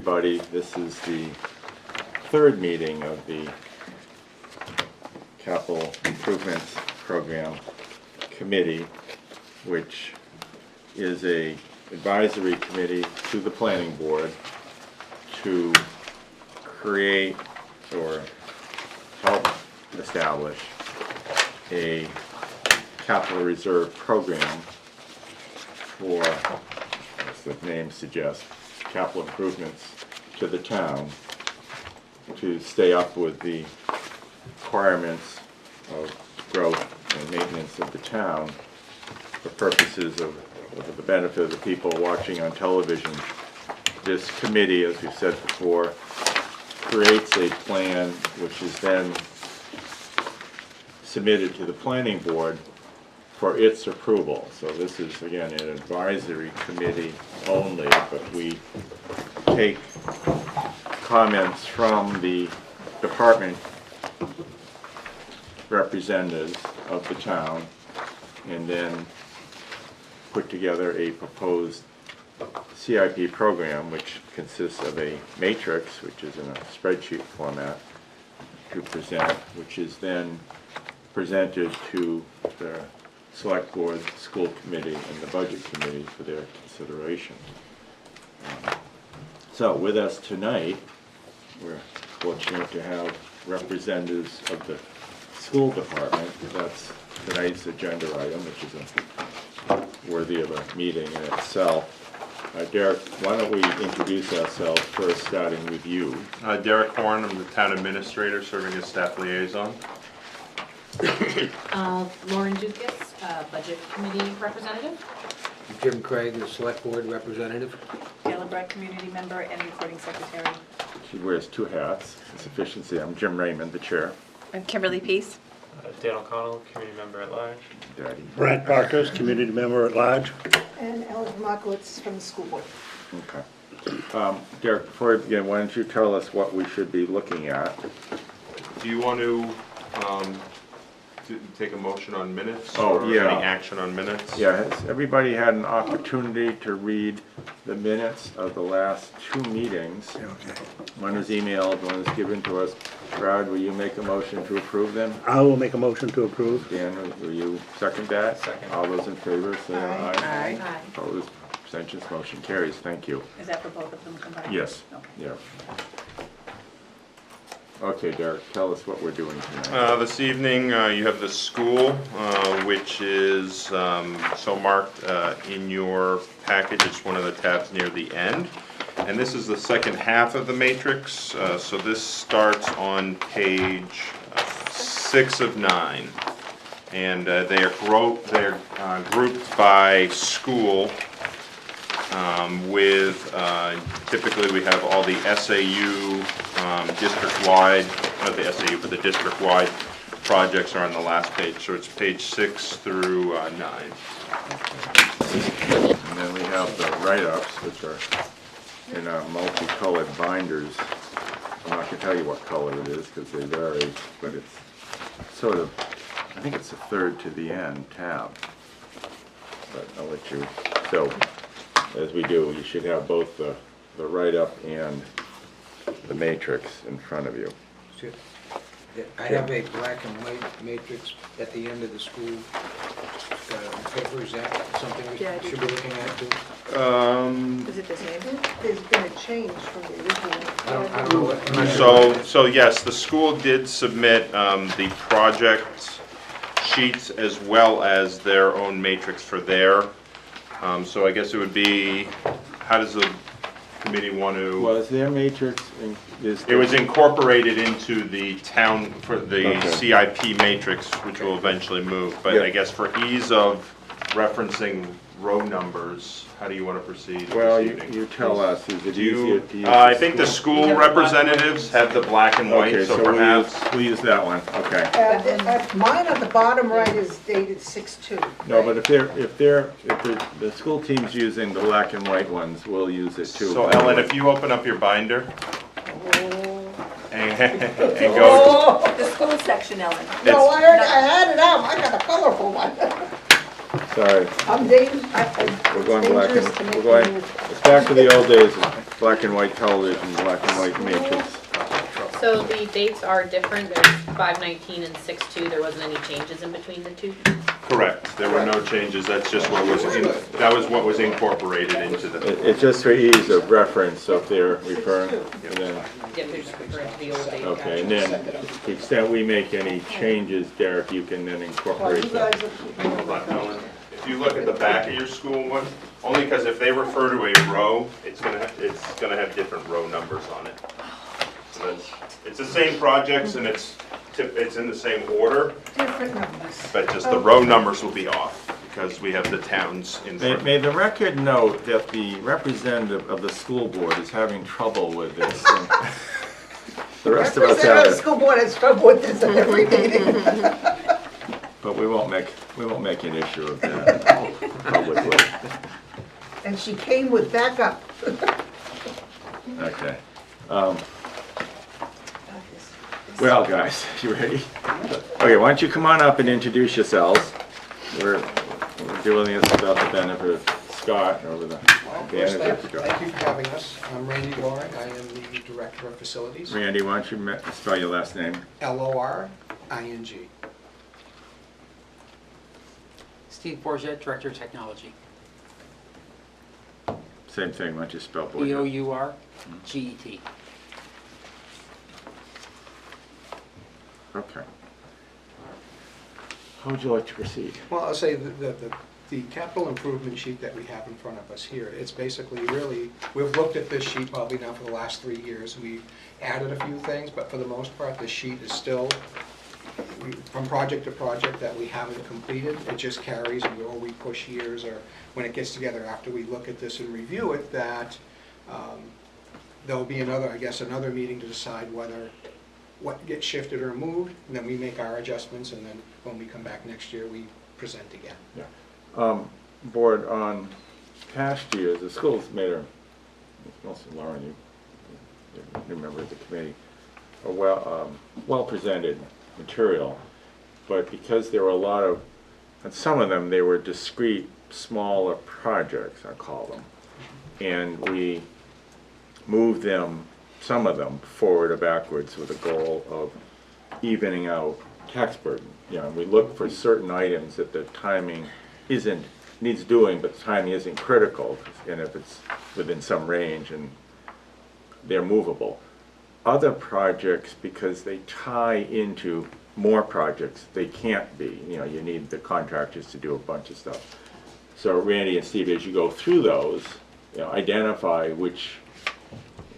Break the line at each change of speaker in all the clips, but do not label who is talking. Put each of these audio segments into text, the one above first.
everybody. This is the third meeting of the Capital Improvements Program Committee, which is a advisory committee to the planning board to create or help establish a capital reserve program for, as the name suggests, capital improvements to the town to stay up with the requirements of growth and maintenance of the town for purposes of the benefit of the people watching on television. This committee, as we've said before, creates a plan which is then submitted to the planning board for its approval. So this is, again, an advisory committee only, but we take comments from the department representatives of the town and then put together a proposed CIP program, which consists of a matrix, which is in a spreadsheet format, to present, which is then presented to the select board, the school committee, and the budget committee for their consideration. So with us tonight, we're fortunate to have representatives of the school department. That's tonight's agenda item, which is worthy of a meeting in itself. Derek, why don't we introduce ourselves first, starting with you.
Derek Horn, I'm the town administrator, serving as staff liaison.
Lauren Dukas, budget committee representative.
Jim Craig, the select board representative.
Taylor Brett, community member and recording secretary.
She wears two hats. It's efficiency. I'm Jim Raymond, the chair.
I'm Kimberly Peace.
Dan O'Connell, community member at large.
Daddy.
Brad Parkhurst, community member at large.
And Ellen Markowitz from the school board.
Okay. Derek, before we begin, why don't you tell us what we should be looking at?
Do you want to take a motion on minutes?
Oh,
or
yeah.
any action on minutes?
Yeah, has everybody had an opportunity to read the minutes of the last two meetings?
Okay.
One is emailed, one is given to us. Brad, will you make a motion to approve them?
I will make a motion to approve.
Dan, will you second that?
Second.
All those in favor, say aye.
Aye.
Opposed, abstentions, motion carries. Thank you.
Is that for both of them combined?
Yes.
Okay.
Yeah. Okay, Derek, tell us what we're doing tonight.
This evening, you have the school, which is so marked in your package. It's one of the tabs near the end. And this is the second half of the matrix. So this starts on page 6 of 9. And they're grouped by school with, typically we have all the SAU district-wide, not the SAU, but the district-wide projects are on the last page. So it's page 6 through 9.
And then we have the write-ups, which are in multicolored binders. I'm not going to tell you what color it is because they vary, but it's sort of, I think it's the third to the end tab. But I'll let you, so as we do, you should have both the write-up and the matrix in front of you.
I have a black and white matrix at the end of the school paper. Is that something we
Yeah, I
should be looking at too?
Is it the same?
There's been a change from the original.
I don't know what. I'm not sure.
So yes, the school did submit the project sheets as well as their own matrix for their. So I guess it would be, how does the committee want to?
Was their matrix,
It was incorporated into the town, for the
Okay.
CIP matrix, which will eventually move. But
Yeah.
I guess for ease of referencing row numbers, how do you want to proceed
well,
this evening?
you tell us, is it
Do
easier
you,
to use?
I think the school representatives have the black and white,
Okay,
so
so
perhaps.
we'll use that one, okay.
Mine on the bottom right is dated 6/2.
No, but if the school team's using the black and white ones, we'll use it too.
So Ellen, if you open up your binder and go,
Oh,
The school section, Ellen.
no, I had it out, I got a colorful one.
Sorry,
I'm dangerous,
we're going black
it's dangerous
and,
to
we're
make
going,
you.
it's back to the old days, black and white television, black and white matrix.
So the dates are different, there's 5/19 and 6/2, there wasn't any changes in between the two?
Correct, there were no changes, that's just what was, that was what was incorporated into the,
It's just for ease of reference, so if they're referring, and then,
Yeah, they're just referring to the old date.
okay, and then, to the extent we make any changes, Derek, you can then
Well,
incorporate
you
that.
guys are.
hold on, Ellen. If you look at the back of your school one, only because if they refer to a row, it's gonna have different row numbers on it. So it's the same projects and it's in the same order,
Different numbers.
but just the row numbers will be off because we have the towns in front.
May the record note that the representative of the school board is having trouble with this. The rest of us
Representative of the
have,
school board has trouble with this at every meeting.
but we won't make an issue of that publicly.
And she came with backup.
Okay. Well, guys, you ready? Okay, why don't you come on up and introduce yourselves? We're doing this without the benefit of Scott over the advantage of Scott.
Thank you for having us. I'm Randy Loring. I am the Director of Facilities.
Randy, why don't you spell your last name?
Loring.
Steve Bourget, Director of Technology.
Same thing, why don't you spell Bourget?
Bourget.
Okay. How would you like to proceed?
Well, I'll say the capital improvement sheet that we have in front of us here, it's basically really, we've looked at this sheet probably now for the last 3 years. We've added a few things, but for the most part, the sheet is still, from project to project that we haven't completed, it just carries, or we push years, or when it gets together after we look at this and review it, that there'll be another meeting to decide what gets shifted or moved, and then we make our adjustments, and then when we come back next year, we present again.
Yeah. Board, on past years, the school's made mostly Lauren, you remember the committee, a well-presented material, but because there were a lot of, and some of them, they were discrete, smaller projects, I call them, and we moved them, some of them, forward or backwards with a goal of evening out tax burden. You know, and we look for certain items that the timing needs doing, but the timing isn't critical, and if it's within some range, and they're movable. Other projects, because they tie into more projects, they can't be. You know, you need the contractors to do a bunch of stuff. So Randy and Steve, as you go through those, you know, identify which,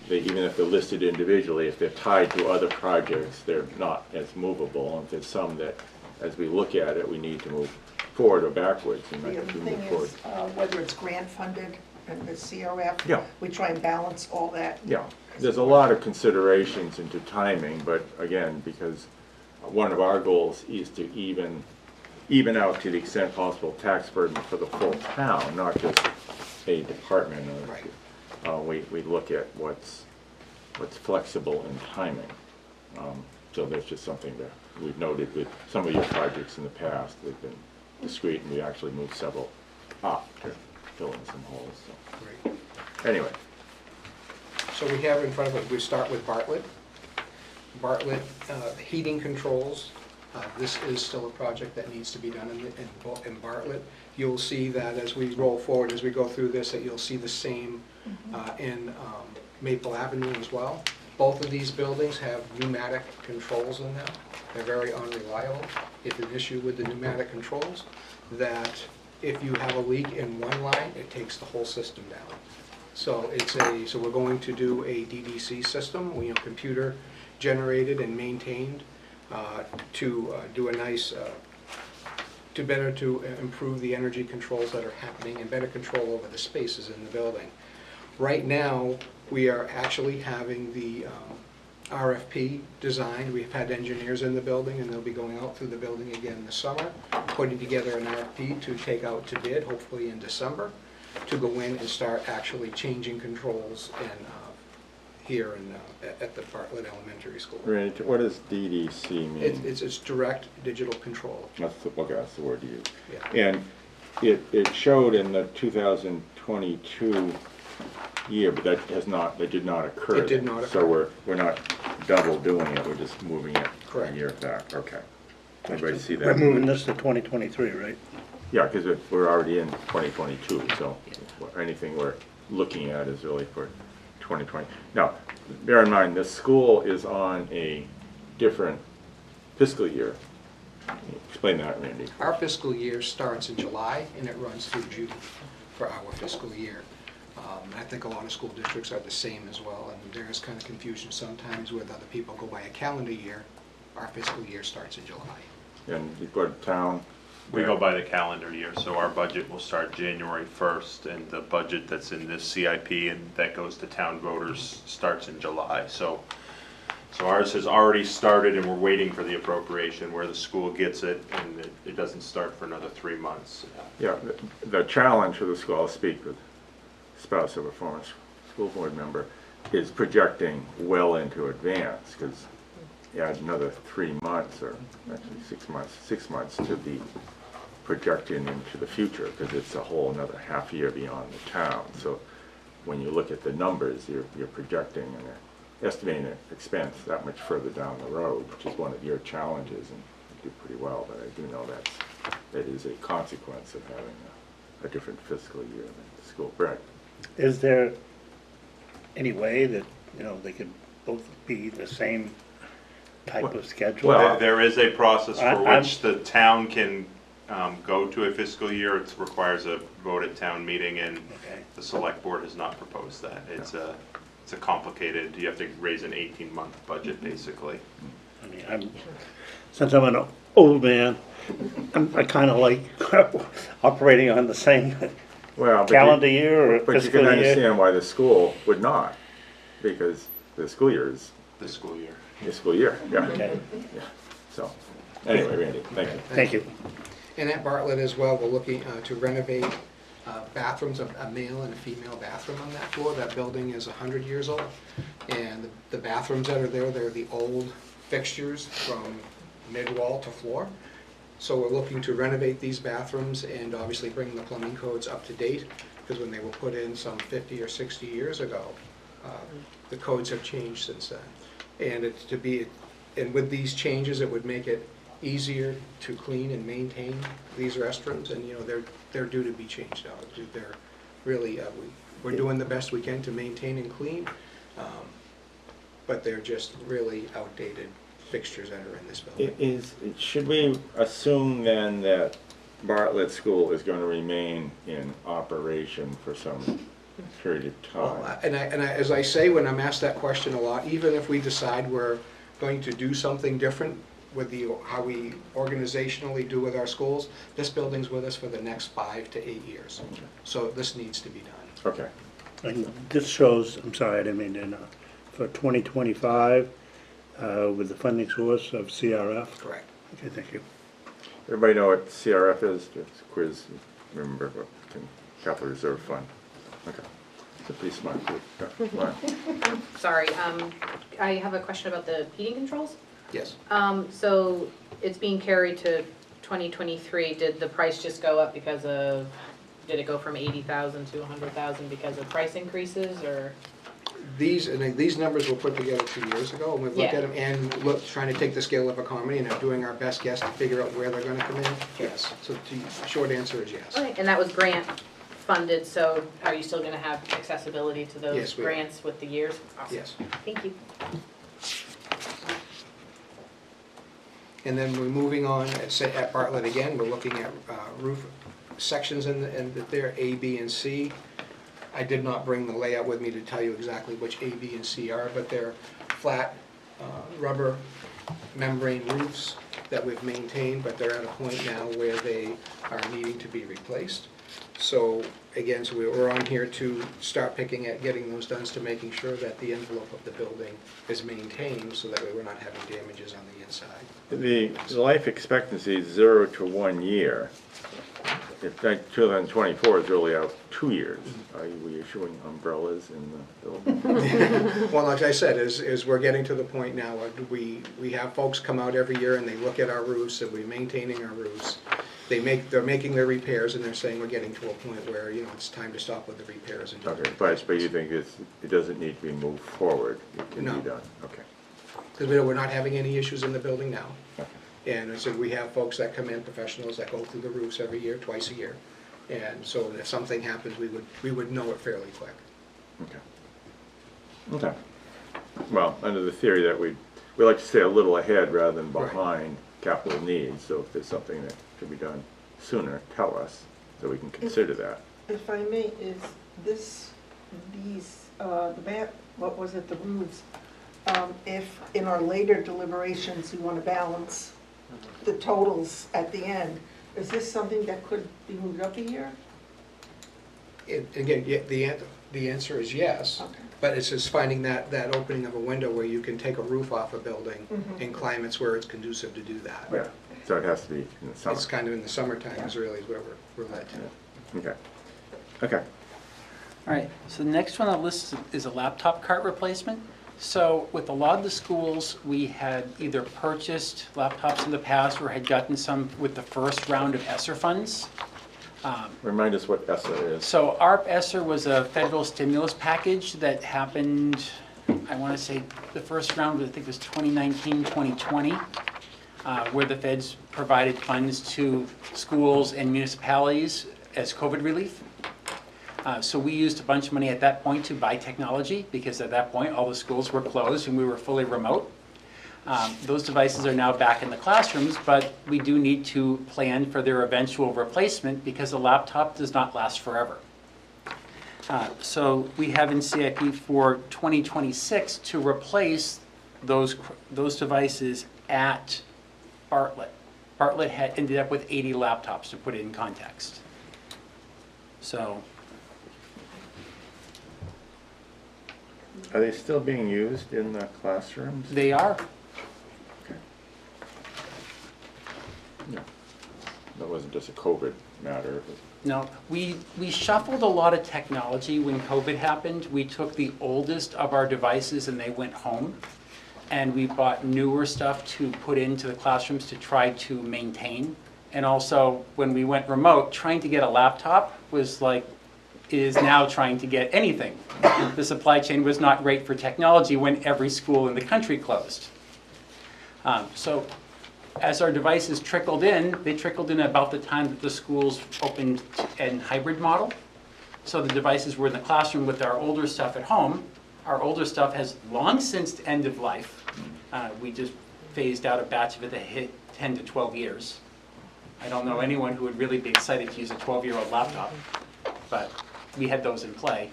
even if they're listed individually, if they're tied to other projects, they're not as movable. And if there's some that, as we look at it, we need to move forward or backwards, and
The
as
other
we
thing
move forward.
is, whether it's grant funded and the CRF.
Yeah.
We try and balance all that.
Yeah, there's a lot of considerations into timing, but again, because one of our goals is to even out to the extent possible tax burden for the full town, not just a department.
Right.
We look at what's flexible in timing. So there's just something that we've noted with some of your projects in the past. They've been discrete, and we actually moved several up to fill in some holes. So.
Great.
Anyway,
So we have in front of us, we start with Bartlett. Bartlett heating controls. This is still a project that needs to be done in Bartlett. You'll see that as we roll forward, as we go through this, that you'll see the same in Maple Avenue as well. Both of these buildings have pneumatic controls in them. They're very unreliable. It's an issue with the pneumatic controls that if you have a leak in one line, it takes the whole system down. So so we're going to do a DDC system, computer generated and maintained to do a nice, to improve the energy controls that are happening and better control over the spaces in the building. Right now, we are actually having the RFP designed. We've had engineers in the building, and they'll be going out through the building again this summer, putting together an RFP to take out to bid, hopefully in December, to go in and start actually changing controls here at the Bartlett Elementary School.
Randy, what does DDC mean?
It's direct digital control.
That's the word you use.
Yeah.
And it showed in the 2022 year, but that did not occur.
It did not
So we're not double doing it, we're just moving it a
Correct.
year back, okay. Everybody see
We're
that?
moving this to 2023, right?
Yeah, because we're already in 2022, so anything we're looking at is really for 2020. Now, bear in mind, the school is on a different fiscal year. Explain that, Randy.
Our fiscal year starts in July and it runs through June for our fiscal year. I think a lot of school districts are the same as well, and there is kind of confusion sometimes with other people go by a calendar year. Our fiscal year starts in July.
And you go to town.
We go by the calendar year, so our budget will start January 1st, and the budget that's in this CIP and that goes to town voters starts in July. So ours has already started and we're waiting for the appropriation where the school gets it, and it doesn't start for another 3 months.
Yeah, the challenge for the school, I'll speak with spouse of a former school board member, is projecting well into advance, because you add another 3 months, or actually 6 months to be projecting into the future, because it's a whole another half year beyond the town. So when you look at the numbers, you're projecting and estimating an expense that much further down the road, which is one of your challenges, and you do pretty well, but I do know that is a consequence of having a different fiscal year than the school. Brett?
Is there any way that, they could both be the same type of schedule?
Well,
There is a process for
I'm-
which the town can go to a fiscal year. It requires a vote at town meeting, and
Okay.
the select board has not proposed that. It's a complicated, you have to raise an 18-month budget, basically.
I mean, since I'm an old man, I kind of like operating on the same
Well, but
calendar year or
But you
fiscal
can
year.
understand why the school would not, because the school year is
This school year.
the school year, yeah.
Okay,
Yeah. So, anyway, Randy, thank you.
thank you.
And at Bartlett as well, we're looking to renovate bathrooms, a male and a female bathroom on that floor. That building is 100 years old, and the bathrooms that are there, they're the old fixtures from mid-wall to floor. So we're looking to renovate these bathrooms and obviously bring the plumbing codes up to date, because when they were put in some 50 or 60 years ago, the codes have changed since then. And with these changes, it would make it easier to clean and maintain these restrooms, and they're due to be changed out. They're really, we're doing the best we can to maintain and clean, but they're just really outdated fixtures that are in this building.
Should we assume then that Bartlett School is going to remain in operation for some period of time?
And as I say, when I'm asked that question a lot, even if we decide we're going to do something different with how we organizationally do with our schools, this building's with us for the next 5 to 8 years. So this needs to be done.
Okay.
And this shows, I'm sorry, I didn't mean to interrupt, for 2025, with the funding source of CRF.
Correct.
Okay, thank you.
Everybody know what CRF is? Just quiz, remember, Capital Reserve Fund. Okay. It's a pretty smart group. Yeah, come on.
Sorry, I have a question about the heating controls.
Yes.
So it's being carried to 2023. Did the price just go up because of, did it go from 80,000 to 100,000 because of price increases, or?
These numbers were put together 2 years ago, and we've looked at them and trying to take the scale of economy and are doing our best guess to figure out where they're gonna come in. Yes. So the short answer is yes.
Okay, and that was grant funded, so are you still gonna have accessibility to those
Yes, we are.
grants with the years? Awesome.
Yes.
Thank you.
And then we're moving on, at Bartlett again, we're looking at roof sections in there, A, B, and C. I did not bring the layout with me to tell you exactly which A, B, and C are, but they're flat rubber membrane roofs that we've maintained, but they're at a point now where they are needing to be replaced. So again, so we're on here to start picking at getting those done, to making sure that the envelope of the building is maintained, so that way we're not having damages on the inside.
The life expectancy is 0 to 1 year. If 2024 is really out 2 years, are we issuing umbrellas in the building?
Well, like I said, is we're getting to the point now, we have folks come out every year and they look at our roofs, and we're maintaining our roofs. they're making their repairs, and they're saying we're getting to a point where, you know, it's time to stop with the repairs and do
Okay, but you think it doesn't need to be moved forward, it can
No.
be done, okay.
Because we're not having any issues in the building now. And I said, we have folks that come in, professionals that go through the roofs every year, twice a year. And so if something happens, we would know it fairly quick.
Okay. Okay. Well, under the theory that we like to stay a little ahead rather than
Right.
behind capital needs, so if there's something that can be done sooner, tell us, so we can consider that.
If I may, is what was it, the roofs, if in our later deliberations you want to balance the totals at the end, is this something that could be moved up a year?
Again, the answer is yes,
Okay.
but it's just finding that opening of a window where you can take a roof off a building in climates where it's conducive to do that.
Yeah, so it has to be in the summer.
It's kind of in the summertime is really where we're led to.
Okay. Okay.
All right, so the next one on the list is a laptop cart replacement. So with a lot of the schools, we had either purchased laptops in the past or had gotten some with the first round of ESSER funds.
Remind us what ESSA is.
So ARP ESSER was a federal stimulus package that happened, I want to say the first round, I think it was 2019, 2020, where the feds provided funds to schools and municipalities as COVID relief. So we used a bunch of money at that point to buy technology, because at that point all the schools were closed and we were fully remote. Those devices are now back in the classrooms, but we do need to plan for their eventual replacement because a laptop does not last forever. So we have in CIP for 2026 to replace those devices at Bartlett. Bartlett had ended up with 80 laptops, to put it in context. So
Are they still being used in the classrooms?
they are.
No. That wasn't just a COVID matter. It was-
No, we shuffled a lot of technology when COVID happened. We took the oldest of our devices and they went home. And we bought newer stuff to put into the classrooms to try to maintain. And also, when we went remote, trying to get a laptop was like, is now trying to get anything. The supply chain was not great for technology when every school in the country closed. So as our devices trickled in, they trickled in about the time that the schools opened in hybrid model. So the devices were in the classroom with our older stuff at home. Our older stuff has long since end of life. We just phased out a batch of it that hit 10 to 12 years. I don't know anyone who would really be excited to use a 12-year-old laptop, but we had those in play.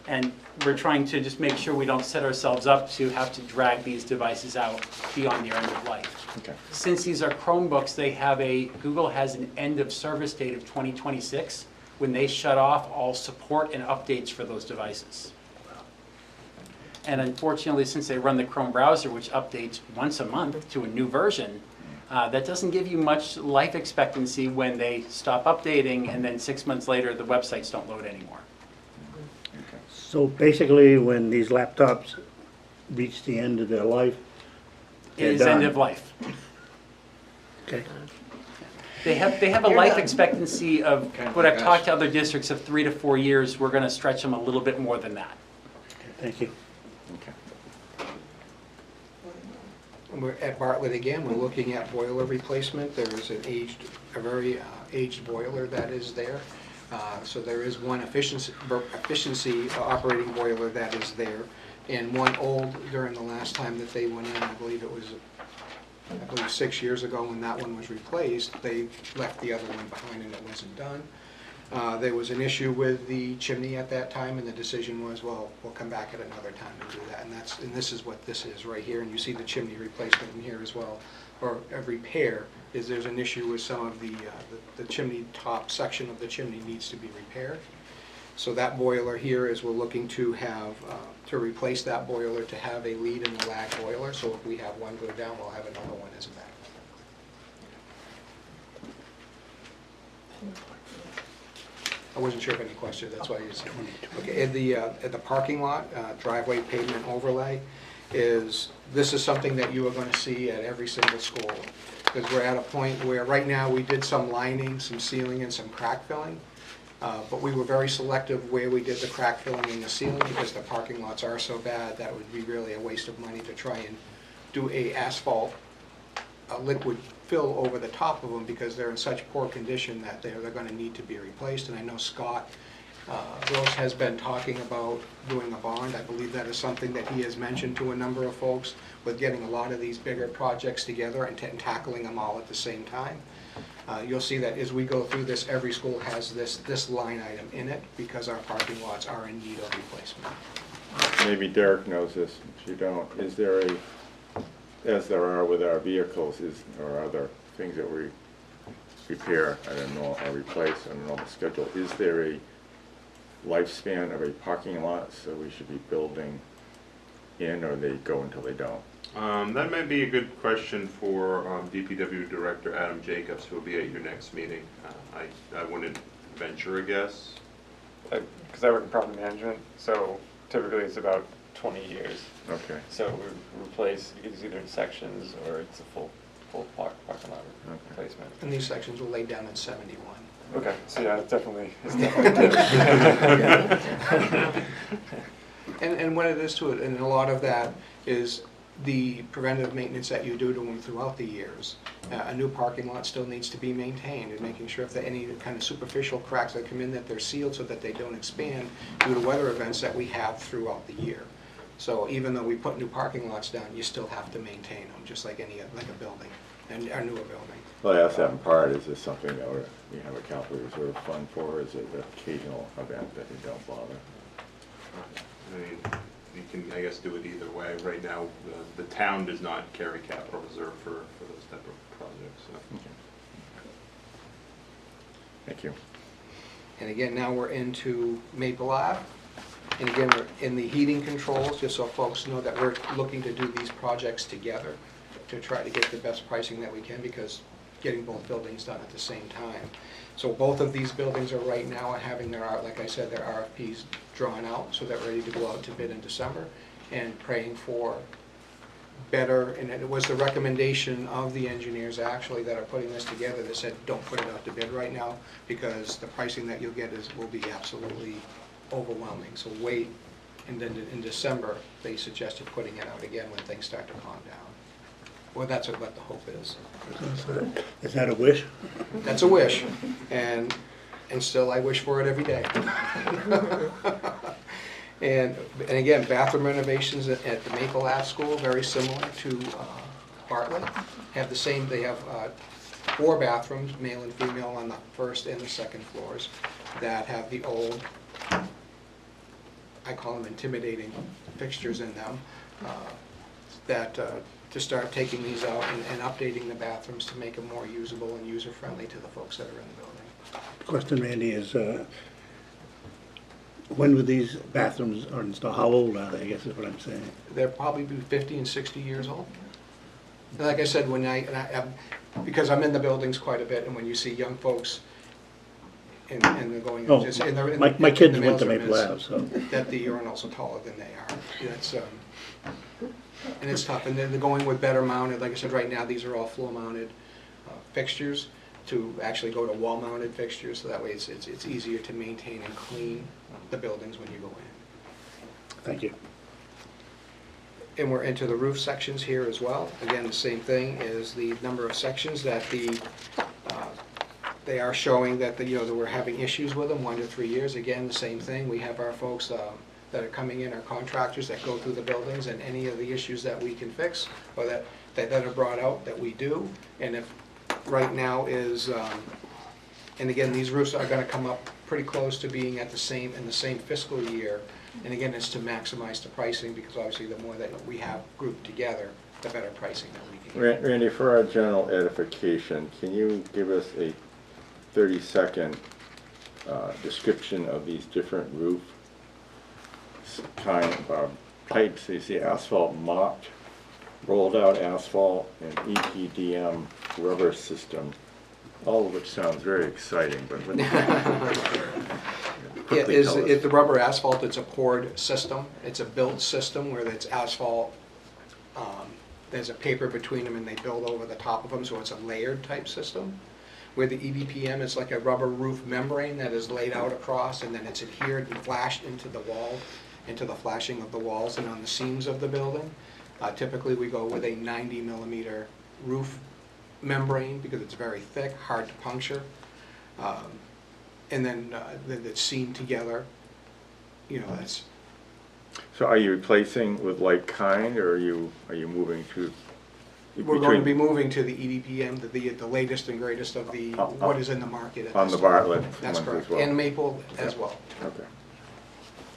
And we're trying to just make sure we don't set ourselves up to have to drag these devices out beyond their end of life.
Okay.
Since these are Chromebooks, Google has an end of service date of 2026 when they shut off all support and updates for those devices. And unfortunately, since they run the Chrome browser, which updates once a month to a new version, that doesn't give you much life expectancy when they stop updating and then 6 months later the websites don't load anymore.
So basically, when these laptops reach the end of their life,
It
they're
is end
done.
of life.
Okay.
They have a
You're
life
done.
expectancy of, what I've talked to other districts, of 3 to 4 years. We're going to stretch them a little bit more than that.
Thank you.
Okay.
And we're at Bartlett again, we're looking at boiler replacement. There is a very aged boiler that is there. So there is one efficiency operating boiler that is there, and one old during the last time that they went in, I believe 6 years ago when that one was replaced, they left the other one behind and it wasn't done. There was an issue with the chimney at that time, and the decision was, well, we'll come back at another time and do that. And this is what this is right here, and you see the chimney replacement in here as well, or a repair. There's an issue with some of the chimney top section of the chimney needs to be repaired. So that boiler here is, we're looking to have, to replace that boiler to have a lead and a lag boiler, so if we have one go down, we'll have another one as a backup. I wasn't sure if any questions, that's why you said. Okay, at the parking lot, driveway pavement overlay this is something that you are going to see at every single school. because we're at a point where, right now, we did some lining, some sealing, and some crack filling. But we were very selective where we did the crack filling and the sealing, because the parking lots are so bad that would be really a waste of money to try and do a asphalt, a liquid fill over the top of them, because they're in such poor condition that they're gonna need to be replaced. And I know Scott Gross has been talking about doing a bond. I believe that is something that he has mentioned to a number of folks, with getting a lot of these bigger projects together and tackling them all at the same time. You'll see that as we go through this, every school has this line item in it, because our parking lots are in need of replacement.
Maybe Derek knows this, if you don't, is there a, as there are with our vehicles, or other things that we repair, I don't know, or replace on a normal schedule, is there a lifespan of a parking lot, so we should be building in, or they go until they don't?
That may be a good question for DPW Director Adam Jacobs, who will be at your next meeting. I wouldn't venture a guess.
Because I work in property management, so typically it's about 20 years.
Okay.
So we replace, it's either in sections or it's a full parking lot replacement.
And these sections were laid down in '71.
Okay, so yeah, it's definitely
And what it is to it, and a lot of that is the preventative maintenance that you do to them throughout the years. A new parking lot still needs to be maintained, and making sure if there are any kind of superficial cracks that come in, that they're sealed so that they don't expand due to weather events that we have throughout the year. So even though we put new parking lots down, you still have to maintain them, just like any, like a building, and a newer building.
Well, I asked that in part, is this something that we have a capital reserve fund for, or is it an occasional event that we don't bother?
I mean, you can, I guess, do it either way. Right now, the town does not carry capital reserve for those type of projects. So.
Okay. Thank you.
And again, now we're into Maple Ave. And again, we're in the heating controls, just so folks know that we're looking to do these projects together to try to get the best pricing that we can, because getting both buildings done at the same time. So both of these buildings are right now having their, like I said, their RFPs drawn out, so they're ready to go out to bid in December, and praying for better, and it was the recommendation of the engineers actually that are putting this together that said, don't put it out to bid right now, because the pricing that you'll get will be absolutely overwhelming. So wait, and then in December, they suggested putting it out again when things start to calm down. Well, that's what the hope is.
Is that a wish?
That's a wish, and still I wish for it every day. And again, bathroom renovations at the Maple Ave School, very similar to Bartlett. Have the same, they have 4 bathrooms, male and female, on the first and the second floors, that have the old, I call them intimidating fixtures in them, to start taking these out and updating the bathrooms to make them more usable and user-friendly to the folks that are in the building.
The question, Randy, is when were these bathrooms are installed? How old are they, I guess is what I'm saying.
They're probably 50 and 60 years old. And like I said, because I'm in the buildings quite a bit, and when you see young folks and they're going,
Oh,
just in the,
my kids
the
went to
males
Maple
are
Ave, so.
that the urinals are taller than they are. That's and it's tough. And then they're going with better mounted. Like I said, right now these are all floor mounted fixtures, to actually go to wall mounted fixtures, so that way it's easier to maintain and clean the buildings when you go in.
Thank you.
And we're into the roof sections here as well. Again, the same thing is the number of sections that they are showing that that we're having issues with them, 1 to 3 years. Again, the same thing. We have our folks that are coming in, our contractors that go through the buildings, and any of the issues that we can fix or that are brought out, that we do. And if right now is, and again, these roofs are going to come up pretty close to being in the same fiscal year. And again, it's to maximize the pricing, because obviously the more that we have grouped together, the better pricing that we can get.
Randy, for our general edification, can you give us a 30-second description of these different roof kind of types? You see asphalt mocked, rolled out asphalt, and EPDM rubber system, all of which sounds very exciting, but what quickly tell us.
The rubber asphalt, it's a poured system. It's a built system where it's asphalt there's a paper between them and they build over the top of them, so it's a layered type system. Where the EBPM is like a rubber roof membrane that is laid out across, and then it's adhered and flashed into the wall, into the flashing of the walls and on the seams of the building. Typically, we go with a 90mm roof membrane because it's very thick, hard to puncture. And then it's seamed together. You know, that's,
So are you replacing with like kind, or are you moving to?
we're going to be moving to the EDPM, the latest and greatest of the, what is in the market at
On
this
the
time.
Bartlett
That's
ones
correct,
as well?
and Maple as well.
Okay.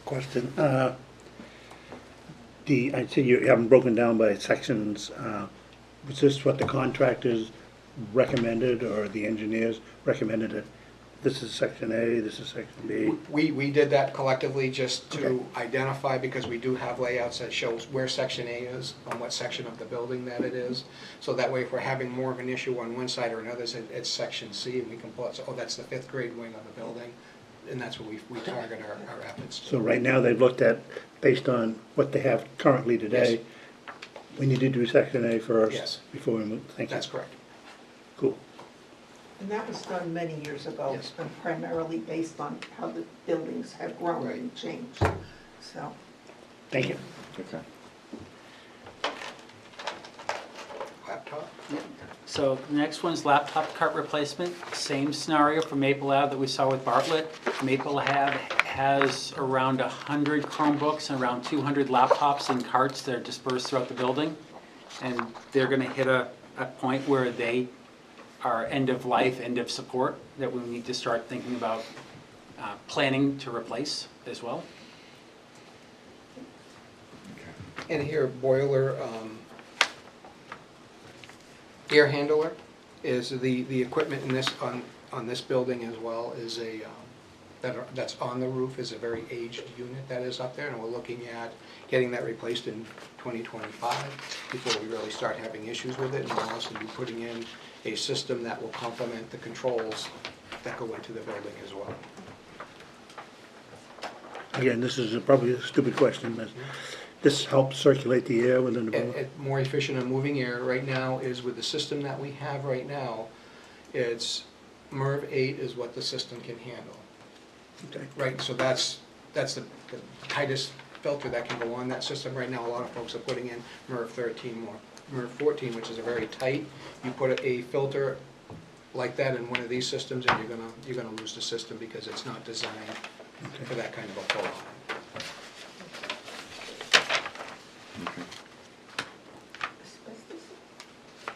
Question. I see you haven't broken down by sections. Was this what the contractors recommended, or the engineers recommended it? This is section A, this is section B?
We did that collectively just to
Okay.
identify, because we do have layouts that shows where section A is, on what section of the building that it is. So that way, if we're having more of an issue on one side or another, it's section C, and we can pull it, so, oh, that's the 5th grade wing of the building, and that's where we target our efforts.
So right now, they've looked at, based on what they have currently today, we need to do section A first?
Yes.
Before we move, thank you.
That's correct.
Cool.
And that was done many years ago,
Yes.
and primarily based on how the buildings have grown
Right.
and changed, so.
Thank you.
Okay.
Laptop?
So the next one's laptop cart replacement. Same scenario for Maple Ave that we saw with Bartlett. Maple Ave has around 100 Chromebooks and around 200 laptops and carts that are dispersed throughout the building. And they're gonna hit a point where they are end of life, end of support, that we need to start thinking about planning to replace as well.
And here, boiler, air handler is the equipment in this, on this building as well, is that's on the roof, is a very aged unit that is up there, and we're looking at getting that replaced in 2025 before we really start having issues with it, and we'll also be putting in a system that will complement the controls that go into the building as well.
Again, this is probably a stupid question, but this helps circulate the air within the building?
And more efficient on moving air right now is with the system that we have right now, it's MERV 8 is what the system can handle.
Okay.
Right, so that's the tightest filter that can go on that system right now. A lot of folks are putting in MERV 13 more. MERV 14, which is a very tight, you put a filter like that in one of these systems and you're gonna lose the system because it's not designed for that kind of a flow line.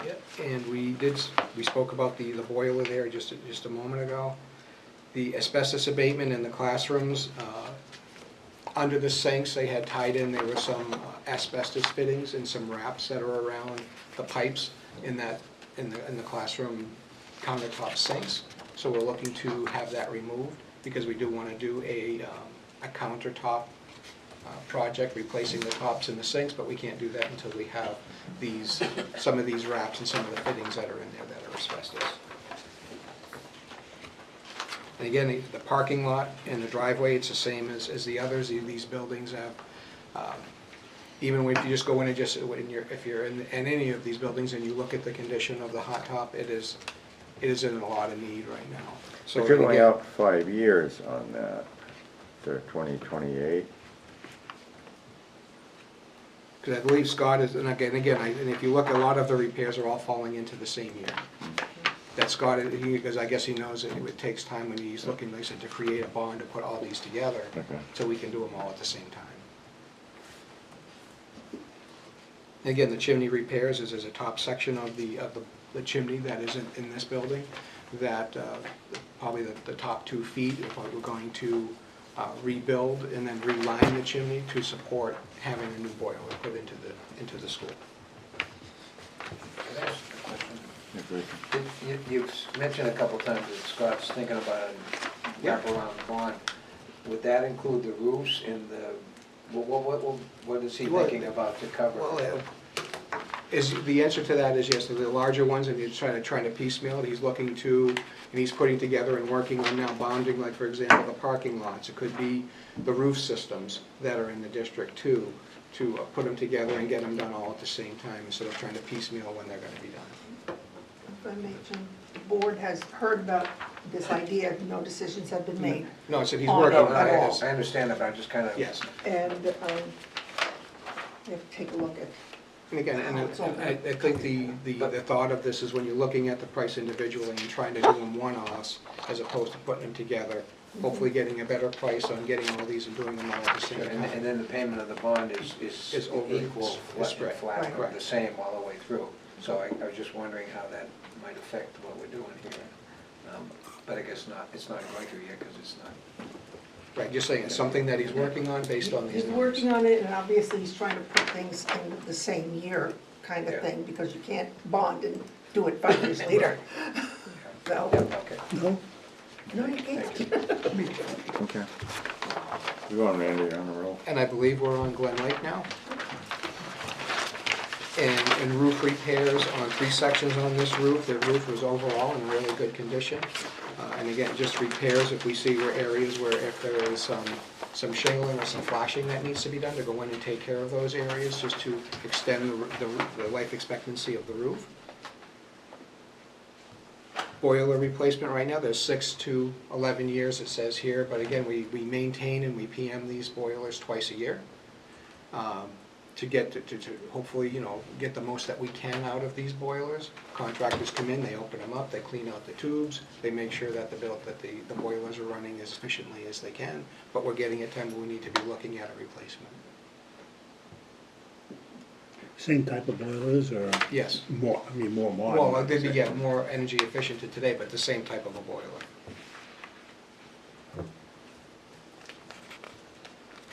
Yep, and we spoke about the boiler there just a moment ago. The asbestos abatement in the classrooms, under the sinks, they had tied in, there were some asbestos fittings and some wraps that are around the pipes in the classroom countertop sinks. So we're looking to have that removed because we do want to do a countertop project replacing the tops in the sinks, but we can't do that until we have some of these wraps and some of the fittings that are in there that are asbestos. And again, the parking lot and the driveway, it's the same as the others. These buildings have, even if you just go in and if you're in any of these buildings and you look at the condition of the hot top, it is in a lot of need right now. So
But you're going
again,
out 5 years on that, to 2028.
because I believe Scott is, and if you look, a lot of the repairs are all falling into the same year. That Scott, because I guess he knows that it takes time when he's looking, like I said, to create a bond to put all these together,
Okay.
so we can do them all at the same time. Again, the chimney repairs is a top section of the chimney that is in this building, that probably the top 2 feet, we're going to rebuild and then reline the chimney to support having a new boiler put into the school.
You've mentioned a couple times that Scott's thinking about a wraparound bond. Would that include the roofs and the, what is he
Well,
thinking about to cover?
Well, The answer to that is yes, the larger ones, and he's trying to piecemeal it, he's looking to, and he's putting together and working on now bonding, like for example, the parking lots. It could be the roof systems that are in the district too, to put them together and get them done all at the same time, instead of trying to piecemeal when they're gonna be done.
If I may, Jim, the board has heard about this idea, no decisions have been made.
No, I said he's
On
working
it
on
at
it.
all.
I understand that, but I'm just kind of.
Yes.
And we have to take a look at,
And again, I think the thought of this is when you're looking at the price individually and trying to do them one-offs, as opposed to putting them together, hopefully getting a better price on getting all these and doing them all at the same
And
time.
then the payment of the bond
Is
is
over-
equal,
is
flat,
spread.
flat,
Right.
the same all the way through. So I was just wondering how that might affect what we're doing here. But I guess not, it's not going to yet, because it's not.
Right, just saying, it's something that he's working on based on these
he's
numbers.
working on it, and obviously he's trying to put things in the same year kind of
Yeah.
thing, because you can't bond and do it 5 years later. So,
Okay.
No?
no, you can't.
Okay. Go on, Randy, you're on the roll.
And I believe we're on Glen Lake now. And roof repairs on 3 sections on this roof. The roof was overall in really good condition. And again, just repairs if we see where areas where if there is some shingling or some flashing that needs to be done, to go in and take care of those areas, just to extend the life expectancy of the roof. Boiler replacement right now, there's 6 to 11 years it says here, but again, we maintain and we PM these boilers twice a year. To get to hopefully, you know, get the most that we can out of these boilers. Contractors come in, they open them up, they clean out the tubes, they make sure that the boilers are running as efficiently as they can, but we're getting at time where we need to be looking at a replacement.
Same type of boilers or
Yes.
more, I mean, more modern?
Well, they'd be, yeah, more energy efficient than today, but the same type of a boiler.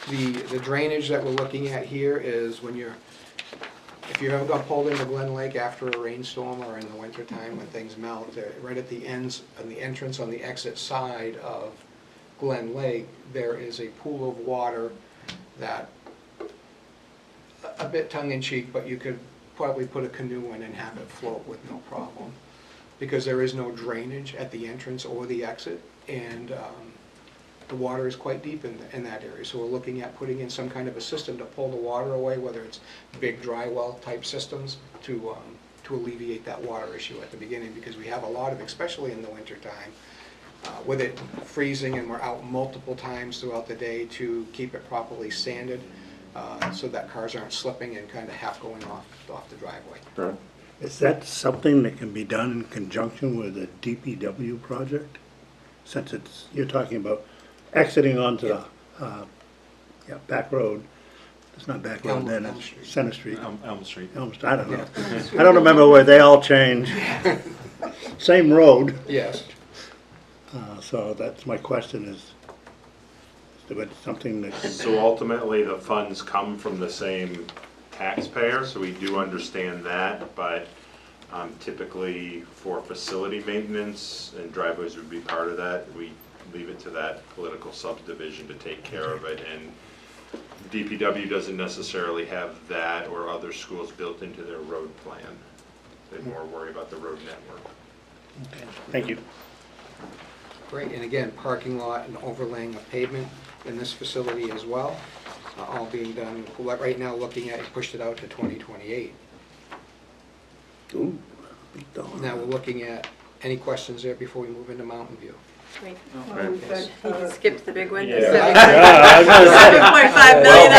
The drainage that we're looking at here is when if you've ever got pulled into Glen Lake after a rainstorm or in the wintertime when things melt, right at the ends, on the entrance on the exit side of Glen Lake, there is a pool of water that, a bit tongue-in-cheek, but you could probably put a canoe in and have it float with no problem. Because there is no drainage at the entrance or the exit, and the water is quite deep in that area. So we're looking at putting in some kind of a system to pull the water away, whether it's big dry well type systems to alleviate that water issue at the beginning, because we have a lot of, especially in the winter time, with it freezing and we're out multiple times throughout the day to keep it properly sanded, so that cars aren't slipping and kind of half going off the driveway.
Brad?
Is that something that can be done in conjunction with a DPW project? Since you're talking about exiting onto the, back road, it's not back road then,
Elm
it's
Street.
Center Street.
Elm Street.
Elm Street, I don't know. I don't remember where they all change. Same road,
Yes.
so that's my question is it something that can,
So ultimately, the funds come from the same taxpayer, so we do understand that, but typically for facility maintenance, and driveways would be part of that, we leave it to that political subdivision to take care of it, and DPW doesn't necessarily have that or other schools built into their road plan. They more worry about the road network.
thank you.
Great, and again, parking lot and overlaying of pavement in this facility as well, all being done, right now looking at, pushed it out to 2028.
Ooh, big dollar.
Now we're looking at, any questions there before we move into Mountain View?
Wait,
Well, we've got,
he just skipped the big one.
Yeah.
$7.5 million.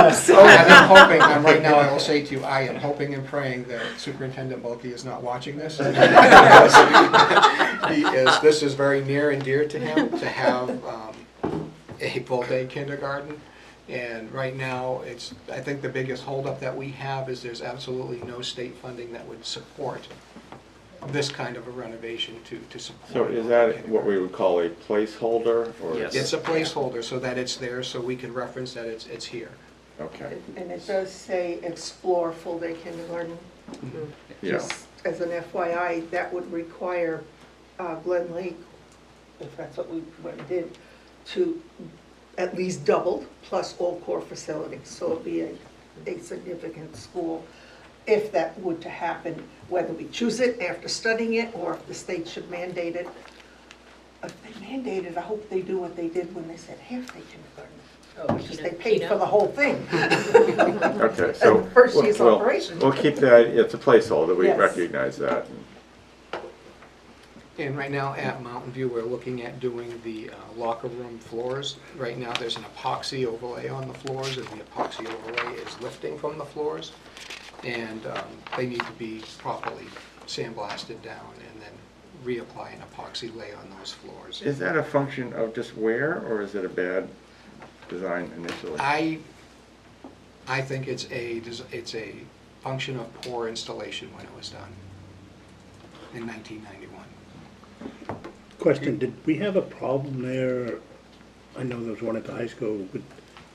Oops.
And I'm hoping, right now I will say to you, I am hoping and praying that Superintendent Bulkey is not watching this. This is very near and dear to him, to have a full-day kindergarten. And right now, I think the biggest holdup that we have is there's absolutely no state funding that would support this kind of a renovation to support.
So is that what we would call a placeholder, or?
Yes.
It's a placeholder so that it's there, so we can reference that it's here.
Okay,
and it does say explore full-day kindergarten.
yeah,
Just as an FYI, that would require Glen Lake, if that's what we did, to at least double plus all core facilities. So it'd be a a significant school, if that were to happen, whether we choose it after studying it, or if the state should mandate it. If they mandate it, I hope they do what they did when they said half-day kindergarten,
Oh,
which is
Keno-
they paid for the whole thing.
Okay, so.
And the first year's
we'll-
operation.
We'll keep that, it's a placeholder, we
Yes.
recognize that.
And right now at Mountain View, we're looking at doing the locker room floors. Right now, there's an epoxy overlay on the floors, and the epoxy overlay is lifting from the floors. And they need to be properly sandblasted down and then reapply an epoxy lay on those floors.
Is that a function of just wear, or is it a bad design initially?
I think it's a function of poor installation when it was done in 1991.
Question, did we have a problem there? I know there was one at the high school with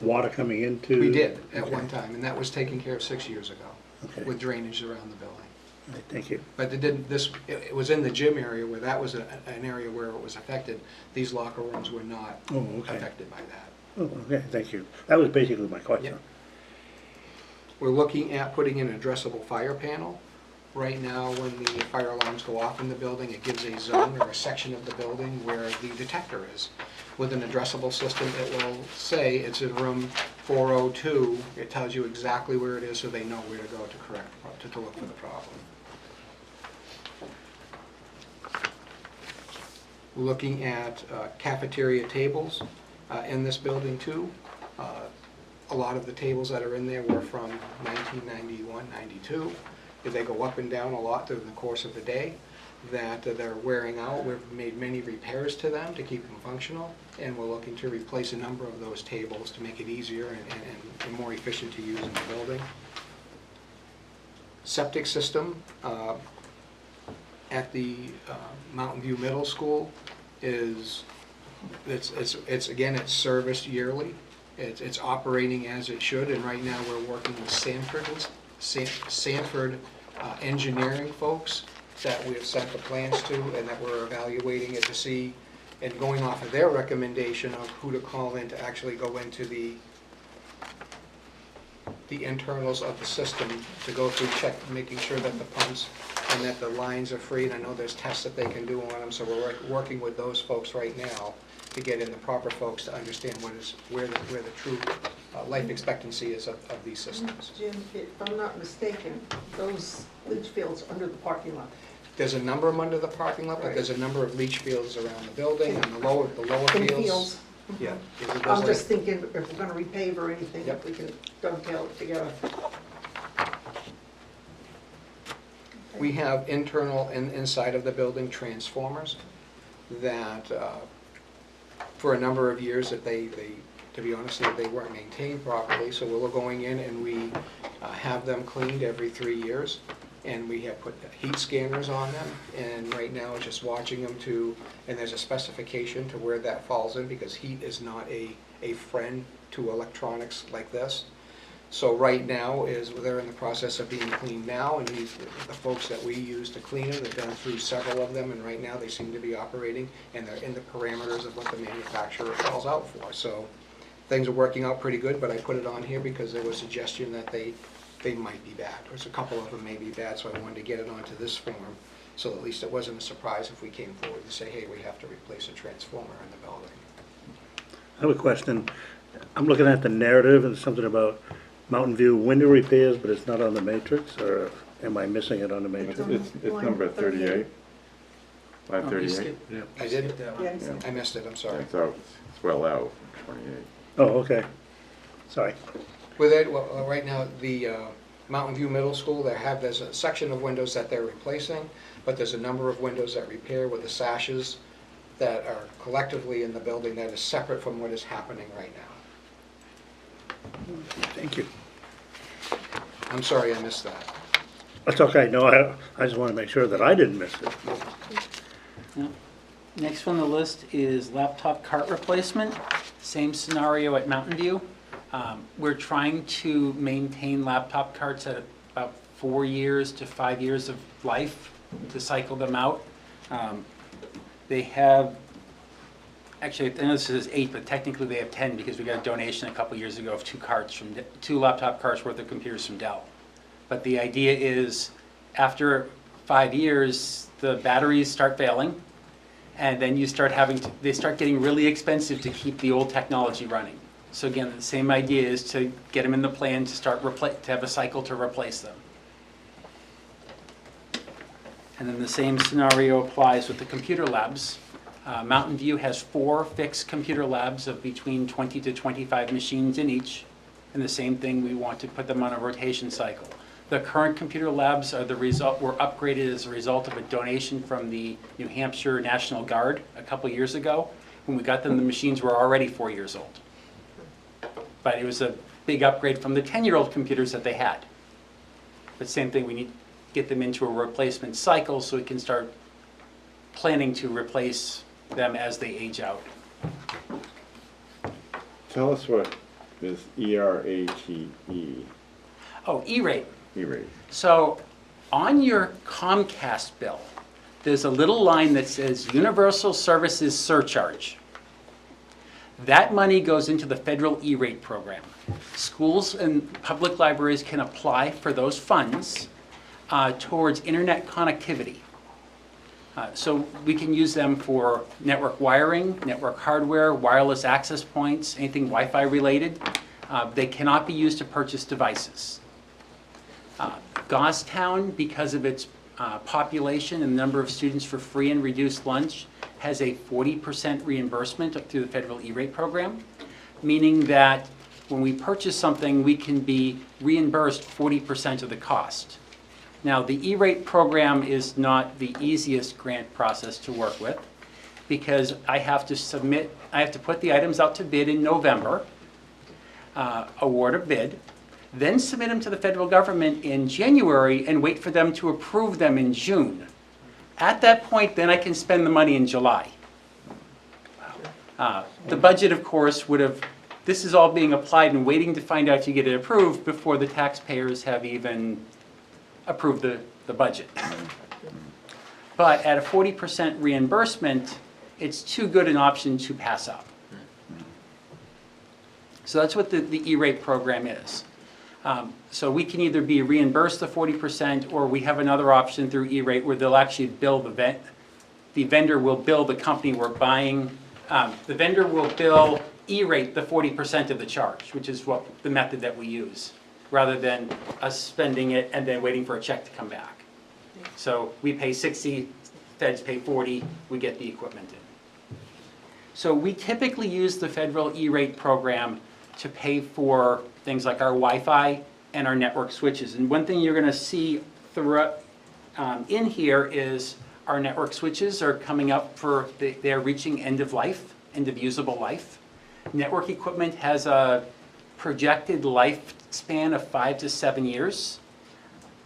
water coming into.
We did at
Okay.
one time, and that was taken care of 6 years ago
Okay.
with drainage around the building.
All right, thank you.
But it didn't, it was in the gym area where that was an area where it was affected. These locker rooms were not
Oh, okay.
affected by that.
Oh, okay, thank you. That was basically my question.
Yep. We're looking at putting in an addressable fire panel. Right now, when the fire alarms go off in the building, it gives a zone or a section of the building where the detector is. With an addressable system, it will say it's in room 402. It tells you exactly where it is so they know where to go to correct, to look for the problem. Looking at cafeteria tables in this building too. A lot of the tables that are in there were from 1991, 92. They go up and down a lot during the course of the day, that they're wearing out. We've made many repairs to them to keep them functional, and we're looking to replace a number of those tables to make it easier and more efficient to use in the building. Septic system at the Mountain View Middle School is, again, it's serviced yearly. It's operating as it should, and right now we're working with Sanford engineering folks that we have sent the plans to, and that we're evaluating it to see, and going off of their recommendation of who to call in to actually go into the internals of the system, to go through, check, making sure that the pumps and that the lines are free, and I know there's tests that they can do on them, so we're working with those folks right now to get in the proper folks to understand where the true life expectancy is of these systems.
Jim, if I'm not mistaken, those leach fields are under the parking lot.
There's a number of them under the parking lot, but there's a number of leach fields around the building, and the lower
In
fields.
fields.
Yeah.
I'm just thinking if we're gonna repave or anything,
Yep.
if we can dovetail it together.
We have internal and inside of the building transformers that, for a number of years that they, to be honest, they weren't maintained properly, so we're going in and we have them cleaned every 3 years, and we have put heat scanners on them, and right now it's just watching them and there's a specification to where that falls in, because heat is not a friend to electronics like this. So right now they're in the process of being cleaned now, and the folks that we use to clean them, they've gone through several of them, and right now they seem to be operating, and they're in the parameters of what the manufacturer calls out for. So things are working out pretty good, but I put it on here because there was suggestion that they might be bad. There's a couple of them may be bad, so I wanted to get it onto this form, so at least it wasn't a surprise if we came forward and say, hey, we have to replace a transformer in the building.
I have a question. I'm looking at the narrative and something about Mountain View window repairs, but it's not on the matrix, or am I missing it on the matrix?
It's number 38. Line
Oh, you
38.
skipped-
Yeah.
I did?
Yes.
Yeah.
I missed it, I'm sorry.
It's out, it's well out, 28.
Oh, okay. Sorry.
With it, well, right now, the Mountain View Middle School, there's a section of windows that they're replacing, but there's a number of windows that repair with the sashes that are collectively in the building that is separate from what is happening right now.
Thank you.
I'm sorry I missed that.
That's okay. No, I just want to make sure that I didn't miss it.
Yeah. Next on the list is laptop cart replacement. Same scenario at Mountain View. We're trying to maintain laptop carts at about 4 years to 5 years of life to cycle them out. They have Actually, I know this is 8, but technically they have 10 because we got a donation a couple years ago of 2 laptop carts worth of computers from Dell. But the idea is after 5 years, the batteries start failing, and then you start they start getting really expensive to keep the old technology running. So again, the same idea is to get them in the plan to to have a cycle to replace them. And then the same scenario applies with the computer labs. Mountain View has 4 fixed computer labs of between 20 to 25 machines in each. And the same thing, we want to put them on a rotation cycle. The current computer labs were upgraded as a result of a donation from the New Hampshire National Guard a couple years ago. When we got them, the machines were already 4 years old. But it was a big upgrade from the 10-year-old computers that they had. But same thing, we need to get them into a replacement cycle so we can start planning to replace them as they age out.
Tell us what is ERATE,
Oh, E-rate.
E-rate.
So on your Comcast bill, there's a little line that says Universal Services Surcharge. That money goes into the federal E-rate program. Schools and public libraries can apply for those funds towards internet connectivity. So we can use them for network wiring, network hardware, wireless access points, anything Wi-Fi related. They cannot be used to purchase devices. Goffstown, because of its population and number of students for free and reduced lunch, has a 40% reimbursement through the federal E-rate program, meaning that when we purchase something, we can be reimbursed 40% of the cost. Now, the E-rate program is not the easiest grant process to work with because I have to put the items out to bid in November, award a bid, then submit them to the federal government in January and wait for them to approve them in June. At that point, then I can spend the money in July. The budget, of course, this is all being applied and waiting to find out if you get it approved before the taxpayers have even approved the budget. But at a 40% reimbursement, it's too good an option to pass up. So that's what the E-rate program is. So we can either be reimbursed the 40% or we have another option through E-rate where they'll actually bill the vendor will bill the company we're buying. The vendor will bill E-rate the 40% of the charge, which is the method that we use, rather than us spending it and then waiting for a check to come back. So we pay 60, feds pay 40, we get the equipment in. So we typically use the federal E-rate program to pay for things like our Wi-Fi and our network switches. And one thing you're going to see throughout in here is our network switches are coming up they're reaching end of life, end of usable life. Network equipment has a projected lifespan of 5 to 7 years.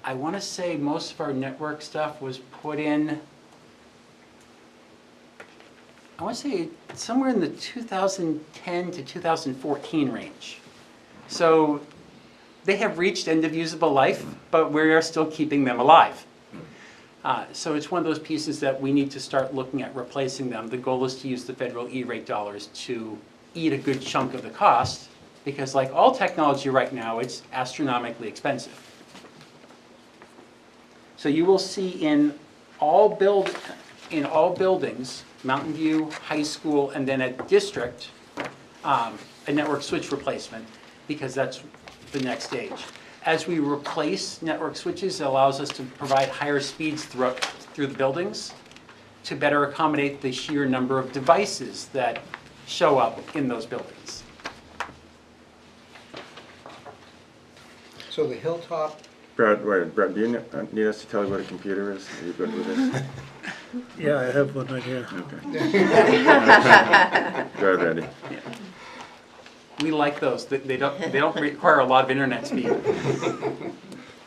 I want to say most of our network stuff was put in, I want to say somewhere in the 2010 to 2014 range. So they have reached end of usable life, but we are still keeping them alive. So it's one of those pieces that we need to start looking at replacing them. The goal is to use the federal E-rate dollars to eat a good chunk of the cost, because like all technology right now, it's astronomically expensive. So you will see in all buildings, Mountain View, high school, and then at district, a network switch replacement, because that's the next stage. As we replace network switches, it allows us to provide higher speeds through the buildings to better accommodate the sheer number of devices that show up in those buildings.
So the Hilltop,
Brad, do you need us to tell you what a computer is? Are you good with this?
Yeah, I have one right here.
Okay. Go ahead, Randy.
We like those. They don't require a lot of internet speed.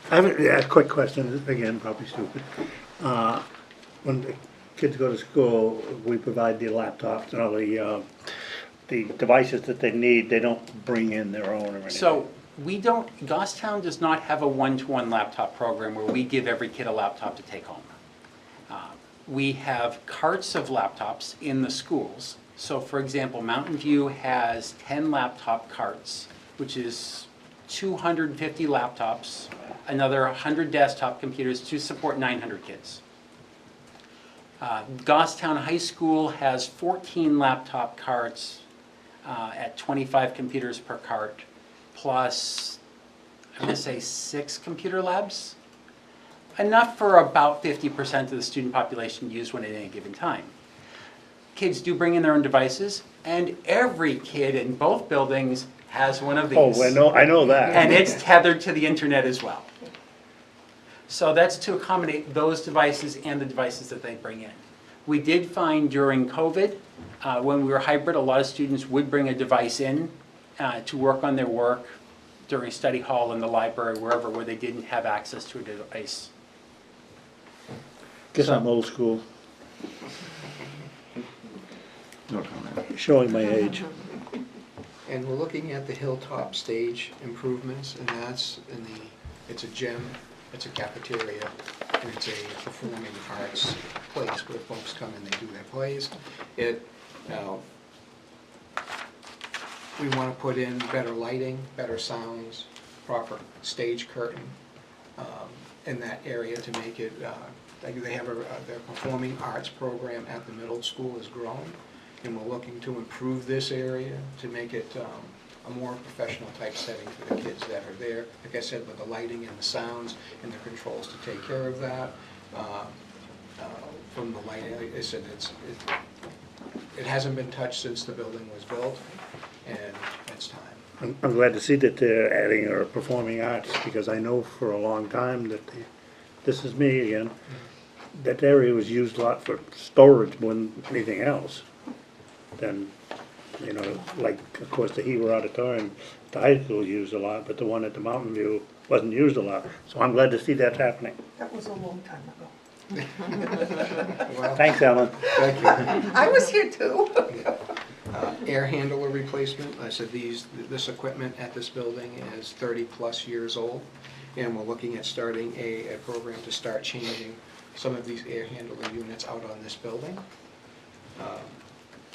I have a quick question, again, probably stupid. When the kids go to school, we provide the laptops and all the devices that they need. They don't bring in their own or anything.
So Goffstown does not have a one-to-one laptop program where we give every kid a laptop to take home. We have carts of laptops in the schools. So for example, Mountain View has 10 laptop carts, which is 250 laptops, another 100 desktop computers to support 900 kids. Goffstown High School has 14 laptop carts at 25 computers per cart, plus, I'm going to say 6 computer labs. Enough for about 50% of the student population to use one at any given time. Kids do bring in their own devices, and every kid in both buildings has one of these.
Oh, I know that.
And it's tethered to the internet as well. So that's to accommodate those devices and the devices that they bring in. We did find during COVID, when we were hybrid, a lot of students would bring a device in to work on their work during study hall in the library, wherever, where they didn't have access to a device.
Guess I'm old school,
No comment.
showing my age.
And we're looking at the Hilltop stage improvements, and it's a gym, it's a cafeteria, and it's a performing arts place where folks come and they do their plays. We want to put in better lighting, better sounds, proper stage curtain in that area to make it, they have their performing arts program at the middle school has grown, and we're looking to improve this area to make it a more professional type setting for the kids that are there. Like I said, with the lighting and the sounds and the controls to take care of that. From the lighting, like I said, it hasn't been touched since the building was built, and it's time.
I'm glad to see that they're adding our performing arts, because I know for a long time that this is me again, that area was used a lot for storage more than anything else. Then, you know, like, of course, the Heber Auditorium, the high school used a lot, but the one at the Mountain View wasn't used a lot. So I'm glad to see that's happening.
That was a long time ago.
Well,
Thanks, Ellen.
thank you.
I was here too.
Air handler replacement, I said this equipment at this building is 30-plus years old, and we're looking at starting a program to start changing some of these air handler units out on this building.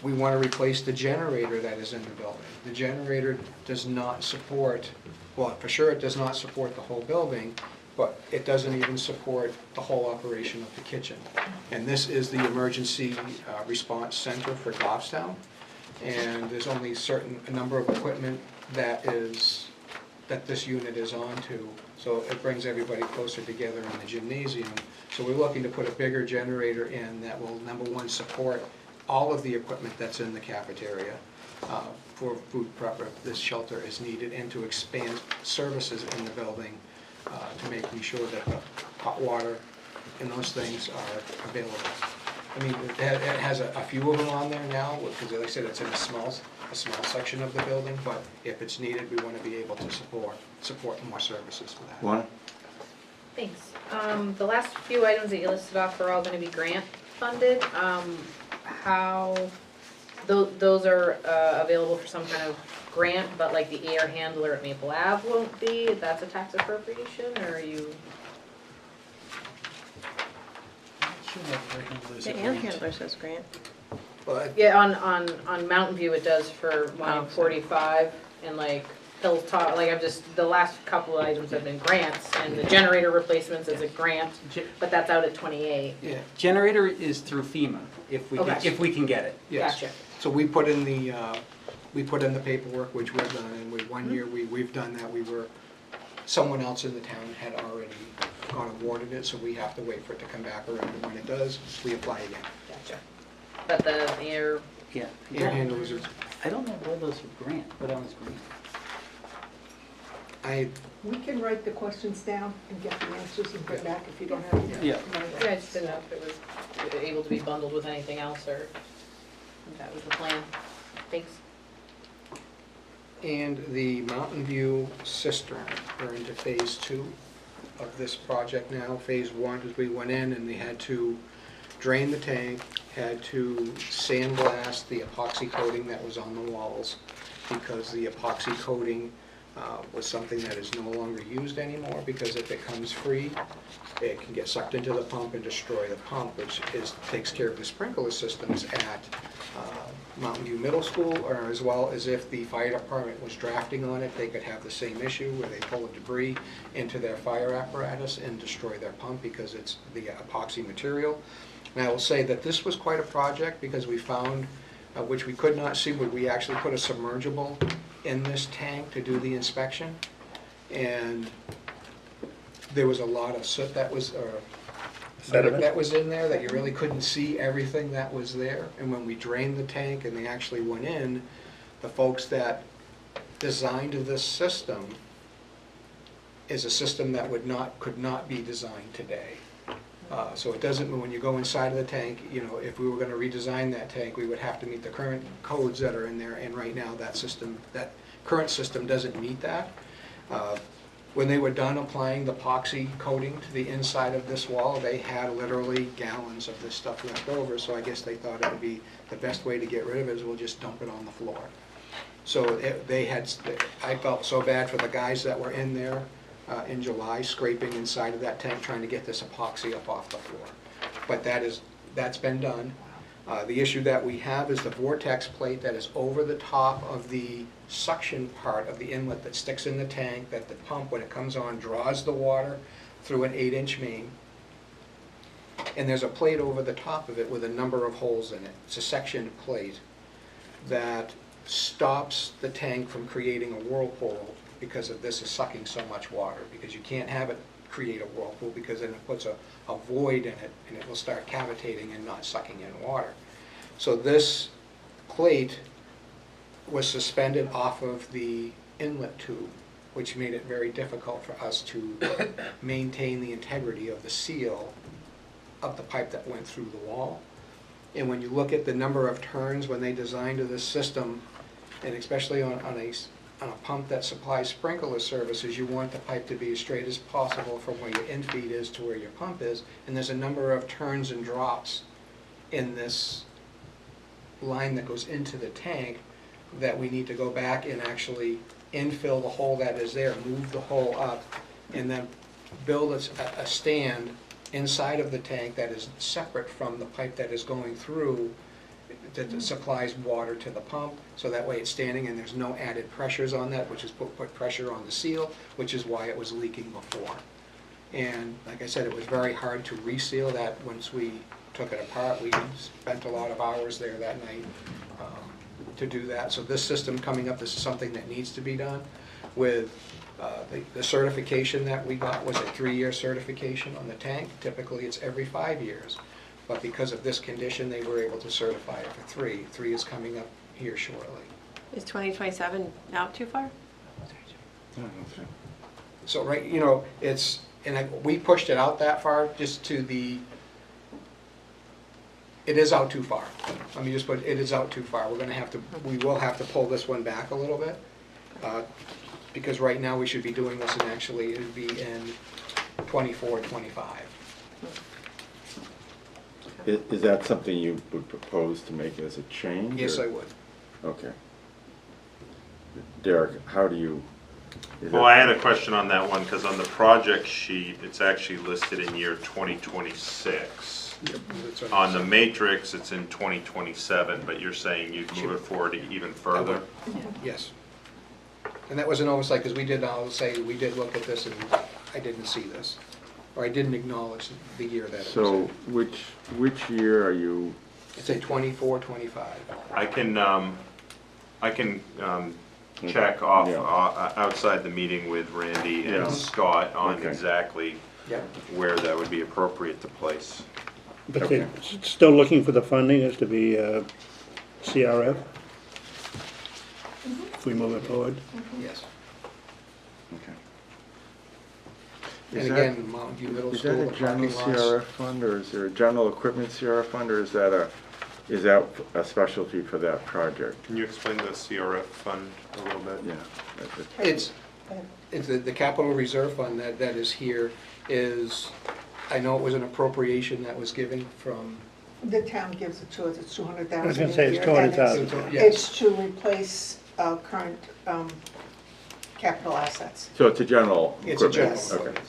We want to replace the generator that is in the building. The generator does not support, well, for sure it does not support the whole building, but it doesn't even support the whole operation of the kitchen. And this is the emergency response center for Goffstown. And there's only a number of equipment that this unit is on to. So it brings everybody closer together in the gymnasium. So we're looking to put a bigger generator in that will, number one, support all of the equipment that's in the cafeteria for food prep if this shelter is needed, and to expand services in the building to making sure that the hot water and those things are available. I mean, it has a few of them on there now, because like I said, it's in a small section of the building, but if it's needed, we want to be able to support more services for that.
One?
Thanks. The last few items that you listed off are all gonna be grant funded. Those are available for some kind of grant, but like the air handler at Maple Ave won't be, that's a tax appropriation, or are you?
The air handler says grant.
But
Yeah, on Mountain View it does for line 45, and like Hilltop, like the last couple of items have been grants, and the generator replacements is a grant, but that's out at 28.
yeah,
Generator is through FEMA, if we can get it.
yes.
Gotcha.
So we put in the paperwork, which we've done, and one year we've done that. Someone else in the town had already gone awarded it, so we have to wait for it to come back around, and when it does, we apply again.
Gotcha. But the air,
Yeah.
Air handlers are,
I don't know where those are grant, what else grant?
We can write the questions down and get the answers and bring back if you don't have them.
Yeah.
I just didn't know if it was able to be bundled with anything else, or if that was the plan. Thanks.
and the Mountain View cistern, we're into phase 2 of this project now. Phase 1 is we went in and we had to drain the tank, had to sandblast the epoxy coating that was on the walls, because the epoxy coating was something that is no longer used anymore, because if it comes free, it can get sucked into the pump and destroy the pump, which takes care of the sprinkler systems at Mountain View Middle School, or as well as if the fire department was drafting on it, they could have the same issue where they pull the debris into their fire apparatus and destroy their pump because it's the epoxy material. And I will say that this was quite a project because we found, which we could not see, where we actually put a submergible in this tank to do the inspection. And there was a lot of soot that was,
Sediment?
that was in there, that you really couldn't see everything that was there. And when we drained the tank and they actually went in, the folks that designed this system is a system that could not be designed today. So it doesn't, when you go inside of the tank, you know, if we were gonna redesign that tank, we would have to meet the current codes that are in there, and right now that system, that current system doesn't meet that. When they were done applying the epoxy coating to the inside of this wall, they had literally gallons of this stuff left over, so I guess they thought it would be the best way to get rid of it is we'll just dump it on the floor. So I felt so bad for the guys that were in there in July, scraping inside of that tank, trying to get this epoxy up off the floor. But that's been done. The issue that we have is the vortex plate that is over the top of the suction part of the inlet that sticks in the tank, that the pump, when it comes on, draws the water through an 8-inch main. And there's a plate over the top of it with a number of holes in it. It's a sectioned plate that stops the tank from creating a whirlpool because of this is sucking so much water, because you can't have it create a whirlpool because then it puts a void in it and it will start cavitating and not sucking in water. So this plate was suspended off of the inlet tube, which made it very difficult for us to maintain the integrity of the seal of the pipe that went through the wall. And when you look at the number of turns when they designed this system, and especially on a pump that supplies sprinkler services, you want the pipe to be as straight as possible from where your infeed is to where your pump is, and there's a number of turns and drops in this line that goes into the tank that we need to go back and actually infill the hole that is there, move the hole up, and then build a stand inside of the tank that is separate from the pipe that is going through that supplies water to the pump, so that way it's standing and there's no added pressures on that, which is put pressure on the seal, which is why it was leaking before. And like I said, it was very hard to reseal that once we took it apart. We spent a lot of hours there that night to do that. So this system coming up, this is something that needs to be done. With the certification that we got was a 3-year certification on the tank. Typically it's every 5 years. But because of this condition, they were able to certify it for 3. 3 is coming up here shortly.
Is 2027 out too far?
So right, you know, we pushed it out that far just to it is out too far. Let me just put, it is out too far. We will have to pull this one back a little bit. Because right now we should be doing this, and actually it would be in 24, 25.
Is that something you would propose to make as a change?
Yes,
or?
I would.
Okay. Derek, how do you?
Well, I had a question on that one, because on the project sheet, it's actually listed in year 2026. On the matrix, it's in 2027, but you're saying you'd move it forward even further?
Yes. And that was an oversight, because we did look at this and I didn't see this. Or I didn't acknowledge the year that it was
So
in.
which year are you?
It's a 24, 25.
I can check off
Yeah.
outside the meeting with Randy and
Yeah.
Scott on
Okay.
exactly
Yeah.
where that would be appropriate to place.
But
Okay.
they're still looking for the funding is to be CRF? If we move it forward?
Yes.
Okay.
And
Is
again, Mountain View Middle
Is
School,
that
the
a general
parking lots.
CRF fund, or is there a general equipment CRF fund, or is that a specialty for that project?
Can you explain the CRF fund a little bit?
Yeah.
It's the capital reserve fund that is here is, I know it was an appropriation that was given from.
The town gives it to us, it's 200,000
I was
a
gonna say it's
year,
200,000.
and
Yes.
it's to replace current capital assets.
So it's a general
It's a
equipment?
general.
Okay.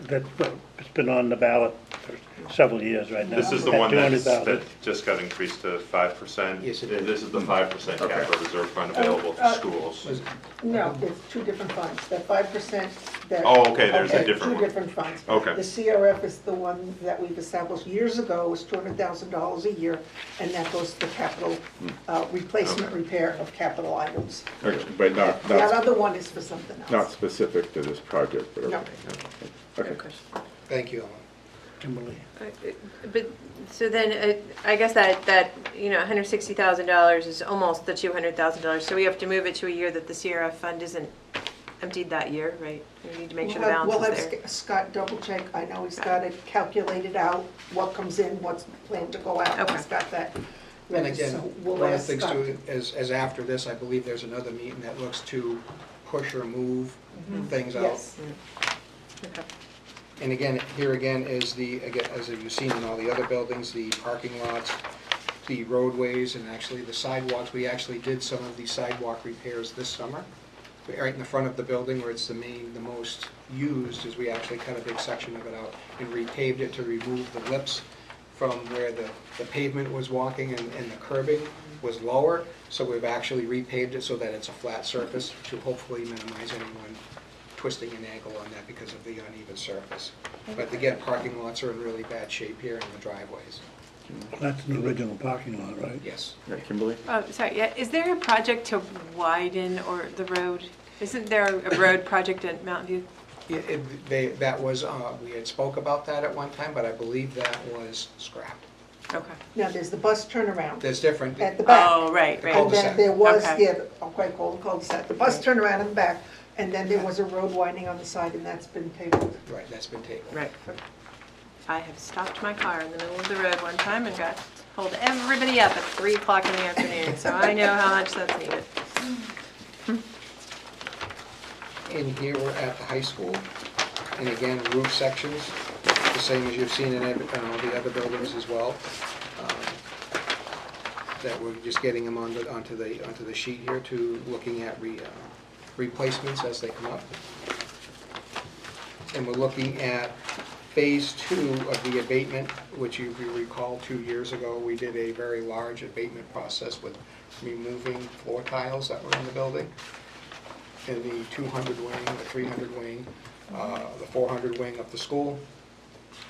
That's, well, it's been on the ballot for several years right now.
This is the
At
one that's,
200,000.
that just got increased to 5%.
Yes, it did.
This is the 5% capital reserve fund available to schools.
No, it's two different funds. The 5% that.
Oh, okay, there's a different one.
Two different funds.
Okay.
The CRF is the one that we've established years ago, was $200,000 a year, and that goes to capital, replacement repair of capital items.
Okay, but not,
That other one is for something else.
not specific to this project, but
No.
okay. Okay.
Thank you, Ellen.
Kimberly.
But, so then, I guess that, you know, $160,000 is almost the $200,000, so we have to move it to a year that the CRF fund isn't emptied that year, right? We need to make sure the
We'll
balance is
have
there.
Scott double check. I know he's got it calculated out, what comes in, what's planned to go out.
Okay.
He's got that.
And
ready,
again,
so we'll
one of the
ask
things
Scott.
too, as after this, I believe there's another meeting that looks to push or move things out.
Yes.
Okay.
And again, here again is the, again, as you've seen in all the other buildings, the parking lots, the roadways, and actually the sidewalks. We actually did some of the sidewalk repairs this summer. Right in the front of the building where it's the most used, is we actually cut a big section of it out and repaved it to remove the lips from where the pavement was walking and the curbing was lower. So we've actually repaved it so that it's a flat surface to hopefully minimize anyone twisting an ankle on that because of the uneven surface. But again, parking lots are in really bad shape here in the driveways.
That's an original parking lot, right?
Yes.
Yeah, Kimberly?
Oh, sorry, yeah, is there a project to widen or the road? Isn't there a road project at Mountain View?
Yeah, that was, we had spoke about that at one time, but I believe that was scrapped.
Okay.
Now, there's the bus turnaround
There's different,
at the back.
Oh, right,
And
right.
then there was,
Okay.
yeah, I'll quite call the cul-de-sac, the bus turnaround in the back, and then there was a road widening on the side, and that's been tabled.
right, that's been taken.
Right. I have stopped my car in the middle of the road one time and got told everybody up at 3 o'clock in the afternoon, so I know how much that's needed.
In here, we're at the high school, and again, roof sections, the same as you've seen in all the other buildings as well. That we're just getting them onto the sheet here to looking at replacements as they come up. And we're looking at phase 2 of the abatement, which if you recall 2 years ago, we did a very large abatement process with removing floor tiles that were in the building. In the 200 wing, the 300 wing, the 400 wing of the school.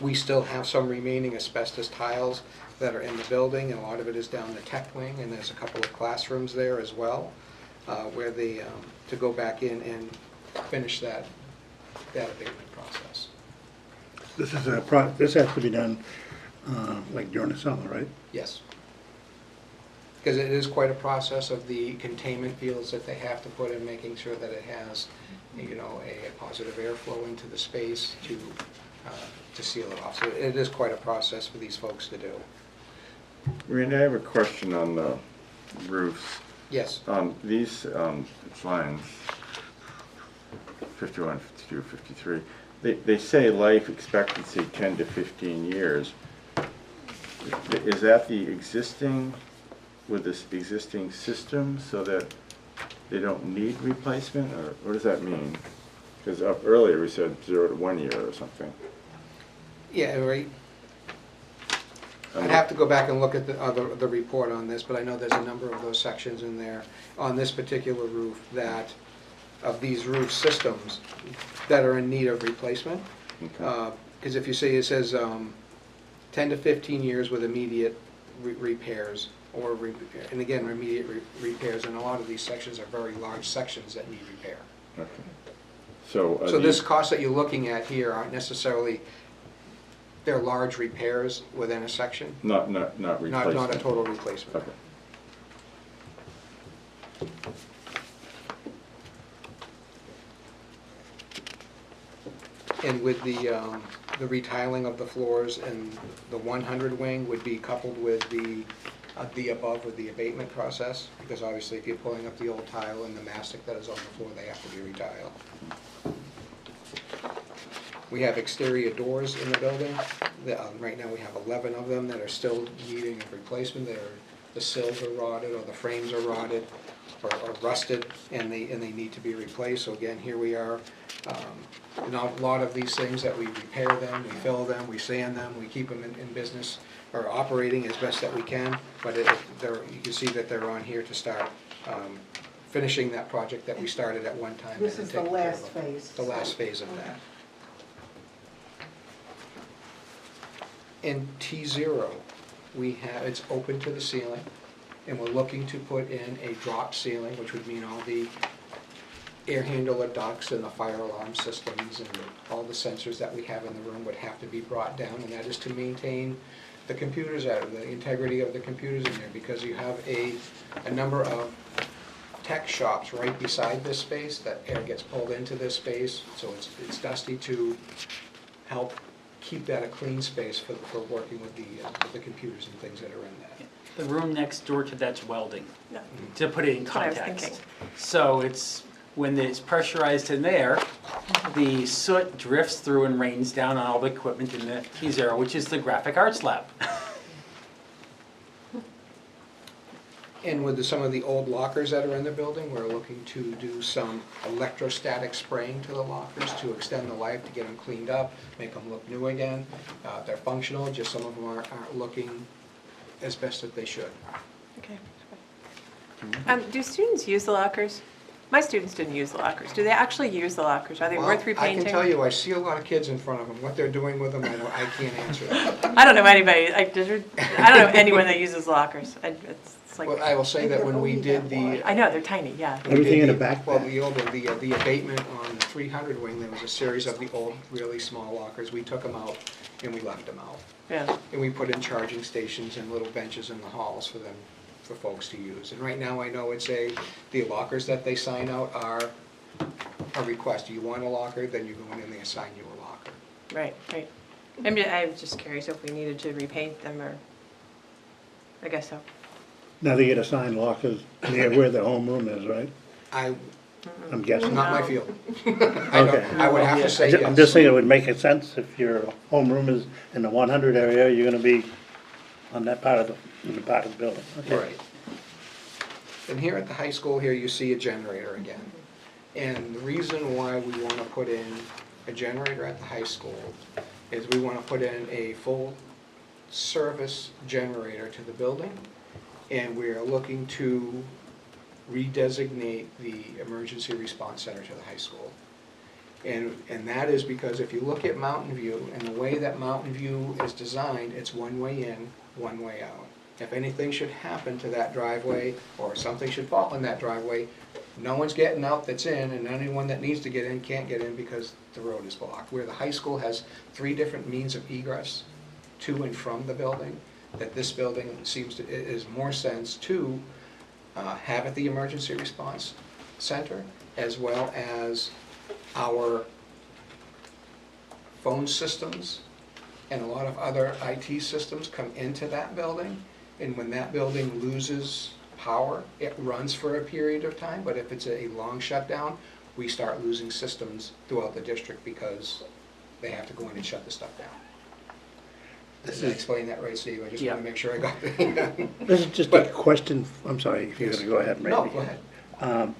We still have some remaining asbestos tiles that are in the building, and a lot of it is down the tech wing, and there's a couple of classrooms there as well, where they, to go back in and finish that abatement process.
This is this has to be done, like during the summer, right?
Yes. Because it is quite a process of the containment fields that they have to put in, making sure that it has, you know, a positive airflow into the space to seal it off. So it is quite a process for these folks to do.
Randy, I have a question on the roofs.
Yes.
These lines, 51, 52, 53, they say life expectancy 10 to 15 years. Is that the existing, with this existing system, so that they don't need replacement, or what does that mean? Because up earlier we said 0 to 1 year or something.
Yeah, right. I'd have to go back and look at the report on this, but I know there's a number of those sections in there on this particular roof that, of these roof systems, that are in need of replacement.
Okay.
Because if you see, it says 10 to 15 years with immediate repairs, and again, immediate repairs, and a lot of these sections are very large sections that need repair.
Okay. So
So this cost that you're looking at here aren't necessarily, they're large repairs within a section,
not replacement?
not a total replacement.
Okay.
And with the retiling of the floors, and the 100 wing would be coupled with the above with the abatement process, because obviously if you're pulling up the old tile and the mastic that is on the floor, they have to be retiled. We have exterior doors in the building. Right now we have 11 of them that are still needing replacement. The sills are rotted or the frames are rotted. or rusted, and they need to be replaced. So again, here we are. You know, a lot of these things that we repair them, we fill them, we sand them, we keep them in business or operating as best that we can. But you can see that they're on here to start finishing that project that we started at one time.
This
and
is the
taking care
last
of.
phase.
The last phase of that. In T0, it's open to the ceiling, and we're looking to put in a drop ceiling, which would mean all the air handler ducts and the fire alarm systems and all the sensors that we have in the room would have to be brought down, and that is to maintain the computers, the integrity of the computers in there, because you have a number of tech shops right beside this space, that air gets pulled into this space, so it's dusty, to help keep that a clean space for working with the computers and things that are in that.
The room next door to that's welding,
Yeah.
to put it in
That's what I was
context.
thinking.
So it's, when it's pressurized in there, the soot drifts through and rains down on all the equipment in the T0, which is the graphic arts lab.
And with some of the old lockers that are in the building, we're looking to do some electrostatic spraying to the lockers to extend the life, to get them cleaned up, make them look new again. They're functional, just some of them aren't looking as best as they should.
Okay. Do students use the lockers? My students didn't use the lockers. Do they actually use the lockers? Are they
Well,
worth
I
repainting?
can tell you, I see a lot of kids in front of them. What they're doing with them, I can't answer that.
I don't know anybody, I don't know anyone that uses lockers. It's like,
Well, I will say that when we did the.
I know, they're tiny, yeah.
we
Everything
did
in the back
Well,
there.
the abatement on the 300 wing, there was a series of the old, really small lockers. We took them out and we left them out.
Yeah.
And we put in charging stations and little benches in the halls for them, for folks to use. And right now, I know the lockers that they sign out are a request. Do you want a locker? Then you go in and they assign you a locker.
Right, right. I was just curious if we needed to repaint them or, I guess so.
Now they get assigned lockers near where the homeroom is, right? I'm guessing.
Not my
No.
field.
Okay.
I would have to say yes.
I'm just saying it would make a sense if your homeroom is in the 100 area, you're gonna be on that part of in the part of the building. Okay.
Right. And here at the high school, here you see a generator again. And the reason why we want to put in a generator at the high school is we want to put in a full service generator to the building. And we are looking to redesignate the emergency response center to the high school. And that is because if you look at Mountain View and the way that Mountain View is designed, it's one way in, one way out. If anything should happen to that driveway, or something should fall in that driveway, no one's getting out that's in, and anyone that needs to get in can't get in because the road is blocked. Where the high school has 3 different means of egress to and from the building, that this building is more sense to have at the emergency response center, as well as our phone systems and a lot of other IT systems come into that building. And when that building loses power, it runs for a period of time, but if it's a long shutdown, we start losing systems throughout the district because they have to go in and shut the stuff down. Did I explain that right, Steve? I just want to make sure I got the...
This is just a question, I'm sorry, if you're gonna go ahead, maybe.
No, go ahead.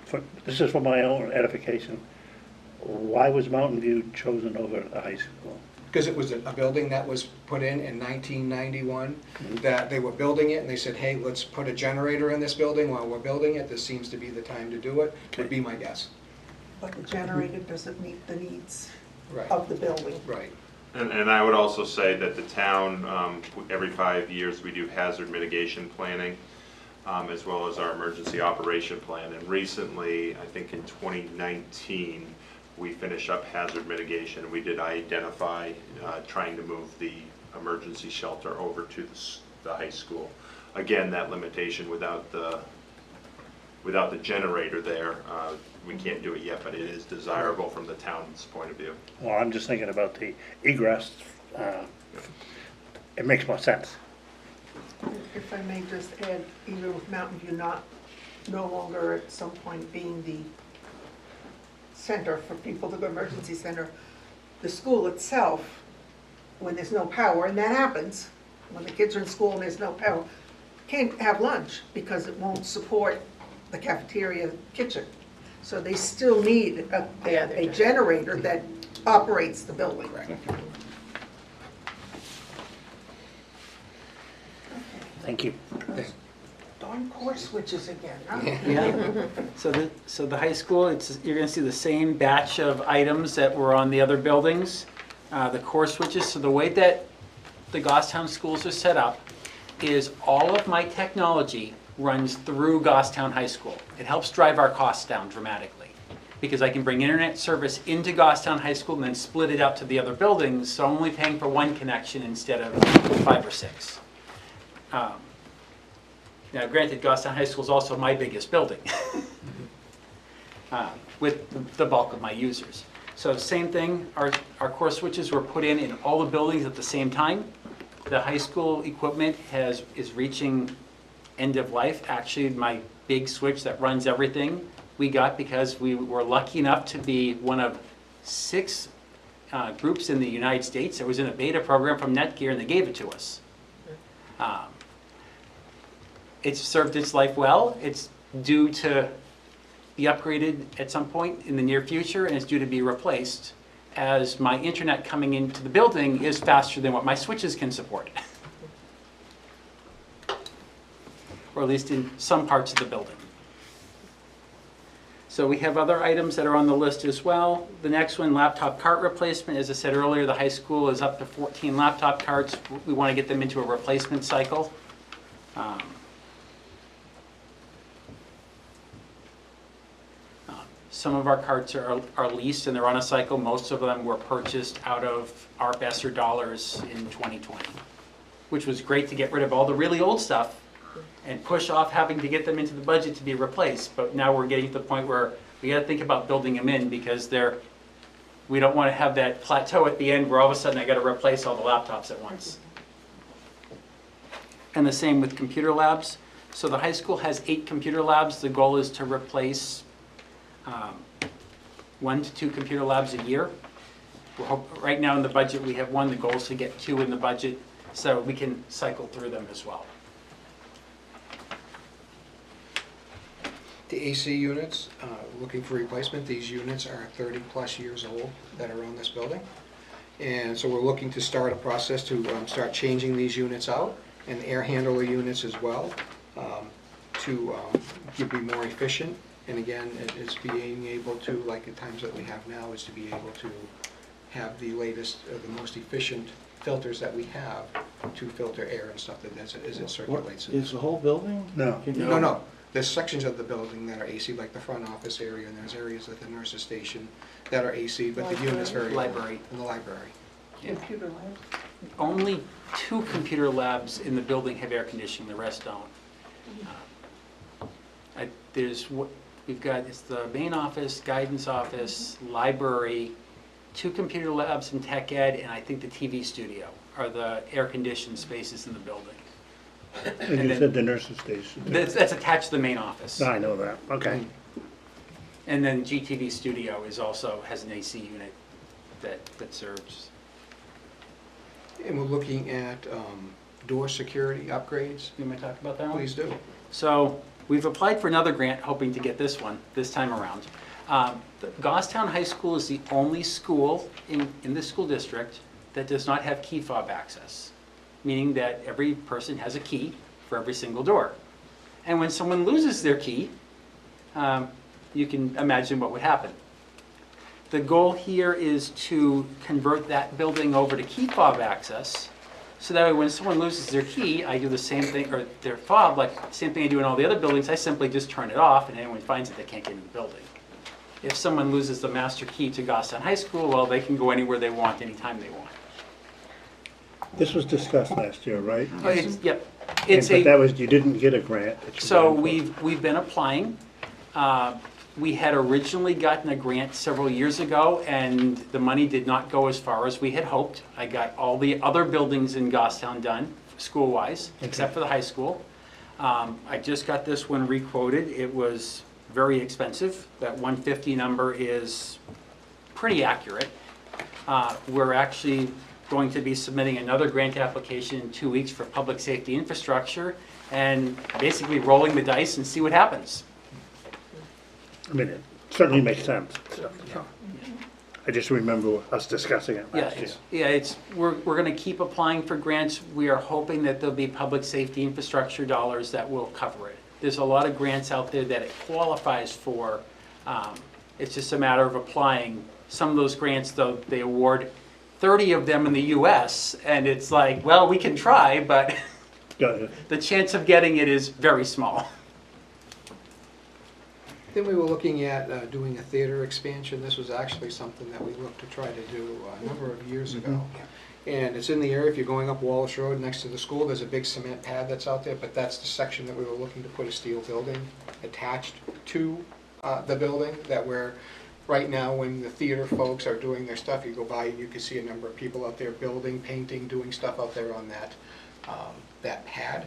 This is for my own edification. Why was Mountain View chosen over the high school?
Because it was a building that was put in 1991, that they were building it, and they said, hey, let's put a generator in this building while we're building it, this seems to be the time to do it, would be my guess.
But the generator doesn't meet the needs
Right,
of the building.
right.
And I would also say that the town, every 5 years, we do hazard mitigation planning, as well as our emergency operation plan. And recently, I think in 2019, we finished up hazard mitigation. We did identify trying to move the emergency shelter over to the high school. Again, that limitation without the generator there, we can't do it yet, but it is desirable from the town's point of view.
Well, I'm just thinking about the egress, it makes more sense.
If I may just add, even with Mountain View no longer at some point being the center for people to go emergency center, the school itself, when there's no power, and that happens, when the kids are in school and there's no power, can't have lunch because it won't support the cafeteria kitchen. So they still need a generator that operates the building.
Thank you.
Darn core switches again, huh?
Yeah. So the high school, you're gonna see the same batch of items that were on the other buildings. The core switches, so the way that the Goffstown schools are set up is all of my technology runs through Goffstown High School. It helps drive our costs down dramatically because I can bring internet service into Goffstown High School and then split it out to the other buildings, so I'm only paying for one connection instead of 5 or 6. Now granted, Goffstown High School is also my biggest building with the bulk of my users. So same thing, our core switches were put in all the buildings at the same time. The high school equipment is reaching end of life. Actually, my big switch that runs everything we got because we were lucky enough to be one of 6 groups in the United States that was in a beta program from Netgear, and they gave it to us. It's served its life well. It's due to be upgraded at some point in the near future, and it's due to be replaced as my internet coming into the building is faster than what my switches can support. Or at least in some parts of the building. So we have other items that are on the list as well. The next one, laptop cart replacement. As I said earlier, the high school is up to 14 laptop carts. We want to get them into a replacement cycle. Some of our carts are leased and they're on a cycle. Most of them were purchased out of ARP ESSER dollars in 2020, which was great to get rid of all the really old stuff and push off having to get them into the budget to be replaced. But now we're getting to the point where we got to think about building them in because we don't want to have that plateau at the end where all of a sudden I got to replace all the laptops at once. And the same with computer labs. So the high school has 8 computer labs. The goal is to replace 1 to 2 computer labs a year. Right now in the budget we have 1. The goal is to get 2 in the budget so we can cycle through them as well.
The AC units, looking for replacement. These units are 30-plus years old that are on this building. And so we're looking to start a process to start changing these units out, and air handler units as well, to be more efficient. And again, it's being able to, like the times that we have now, is to be able to have the latest, the most efficient filters that we have to filter air and stuff as it circulates.
Is the whole building?
No.
No. There's sections of the building that are AC, like the front office area, and there's areas at the nurse's station that are AC, but the unit's very old.
Library.
In the library.
Computer labs.
Only 2 computer labs in the building have air conditioning, the rest don't. We've got, it's the main office, guidance office, library, 2 computer labs in tech ed, and I think the TV studio are the air-conditioned spaces in the building.
And you said the nurse's station.
That's attached to the main office.
I know that, okay.
And then GTV studio has an AC unit that serves.
And we're looking at door security upgrades.
You want to talk about that one?
Please do.
So we've applied for another grant, hoping to get this one this time around. The Goffstown High School is the only school in this school district that does not have key fob access, meaning that every person has a key for every single door. And when someone loses their key, you can imagine what would happen. The goal here is to convert that building over to key fob access, so that way when someone loses their key, I do the same thing, or their fob, like the same thing I do in all the other buildings, I simply just turn it off and anyone finds it, they can't get in the building. If someone loses the master key to Goffstown High School, well, they can go anywhere they want, anytime they want.
This was discussed last year, right?
Yep.
But that was, you didn't get a grant. that you
So
ran for.
we've been applying. We had originally gotten a grant several years ago, and the money did not go as far as we had hoped. I got all the other buildings in Goffstown done, school-wise, except for the high school. I just got this one requoted. It was very expensive. That 150 number is pretty accurate. We're actually going to be submitting another grant application in 2 weeks for public safety infrastructure, and basically rolling the dice and see what happens.
I mean, it certainly makes sense. I just remember us discussing it
Yeah,
last year.
we're gonna keep applying for grants. We are hoping that there'll be public safety infrastructure dollars that will cover it. There's a lot of grants out there that it qualifies for. It's just a matter of applying. Some of those grants, though, they award 30 of them in the US, and it's like, well, we can try, but
Got it.
the chance of getting it is very small.
Then we were looking at doing a theater expansion. This was actually something that we looked to try to do a number of years ago. And it's in the area, if you're going up Wallace Road next to the school, there's a big cement pad that's out there, but that's the section that we were looking to put a steel building attached to the building, that we're, right now, when the theater folks are doing their stuff, you go by and you can see a number of people out there building, painting, doing stuff out there on that pad.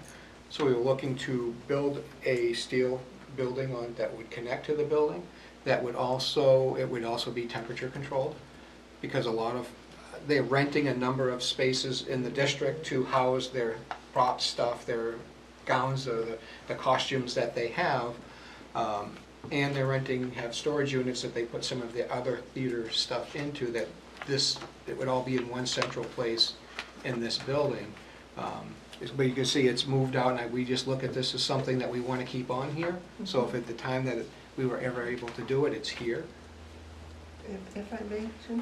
So we were looking to build a steel building that would connect to the building, that would also, it would also be temperature controlled, because they're renting a number of spaces in the district to house their prop stuff, their gowns, the costumes that they have. And they're have storage units that they put some of the other theater stuff into, that it would all be in one central place in this building. But you can see it's moved out, and we just look at this as something that we want to keep on here. So if at the time that we were ever able to do it, it's here.
If I may, Jim?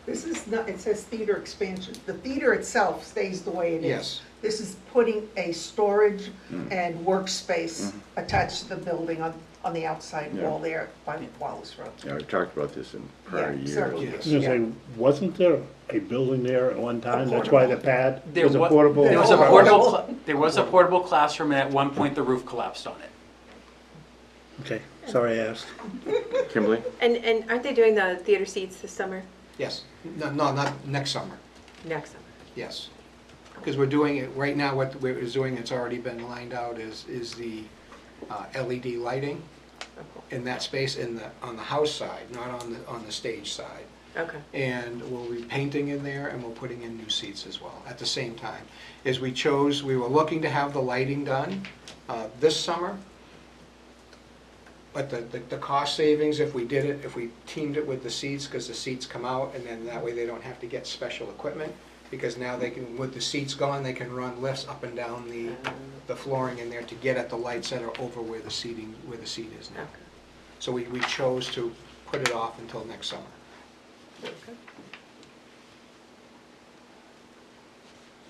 This is not, it says theater expansion. The theater itself stays the way it is.
Yes.
This is putting a storage and workspace attached to the building on the outside wall there by Wallace Road.
Yeah, we talked about this in prior
Yeah,
years.
several
Yes.
years.
I was gonna say, wasn't there a building there at one time? That's why the pad
There
was a
wa-
portable.
There was a
Portable.
portable classroom, and at one point, the roof collapsed on it.
Okay, sorry I asked.
Kimberly?
And aren't they doing the theater seats this summer?
Yes. No, not next summer.
Next summer.
Yes. Because we're doing it, right now what we're doing, it's already been lined out, is the LED lighting in that space on the house side, not on the stage side.
Okay.
And we'll be painting in there, and we're putting in new seats as well at the same time. As we were looking to have the lighting done this summer, but the cost savings, if we teamed it with the seats, because the seats come out, and then that way they don't have to get special equipment, because now they can, with the seats gone, they can run lifts up and down the flooring in there to get at the lights that are over where the seat is now.
Okay.
So we chose to put it off until next summer.
Okay.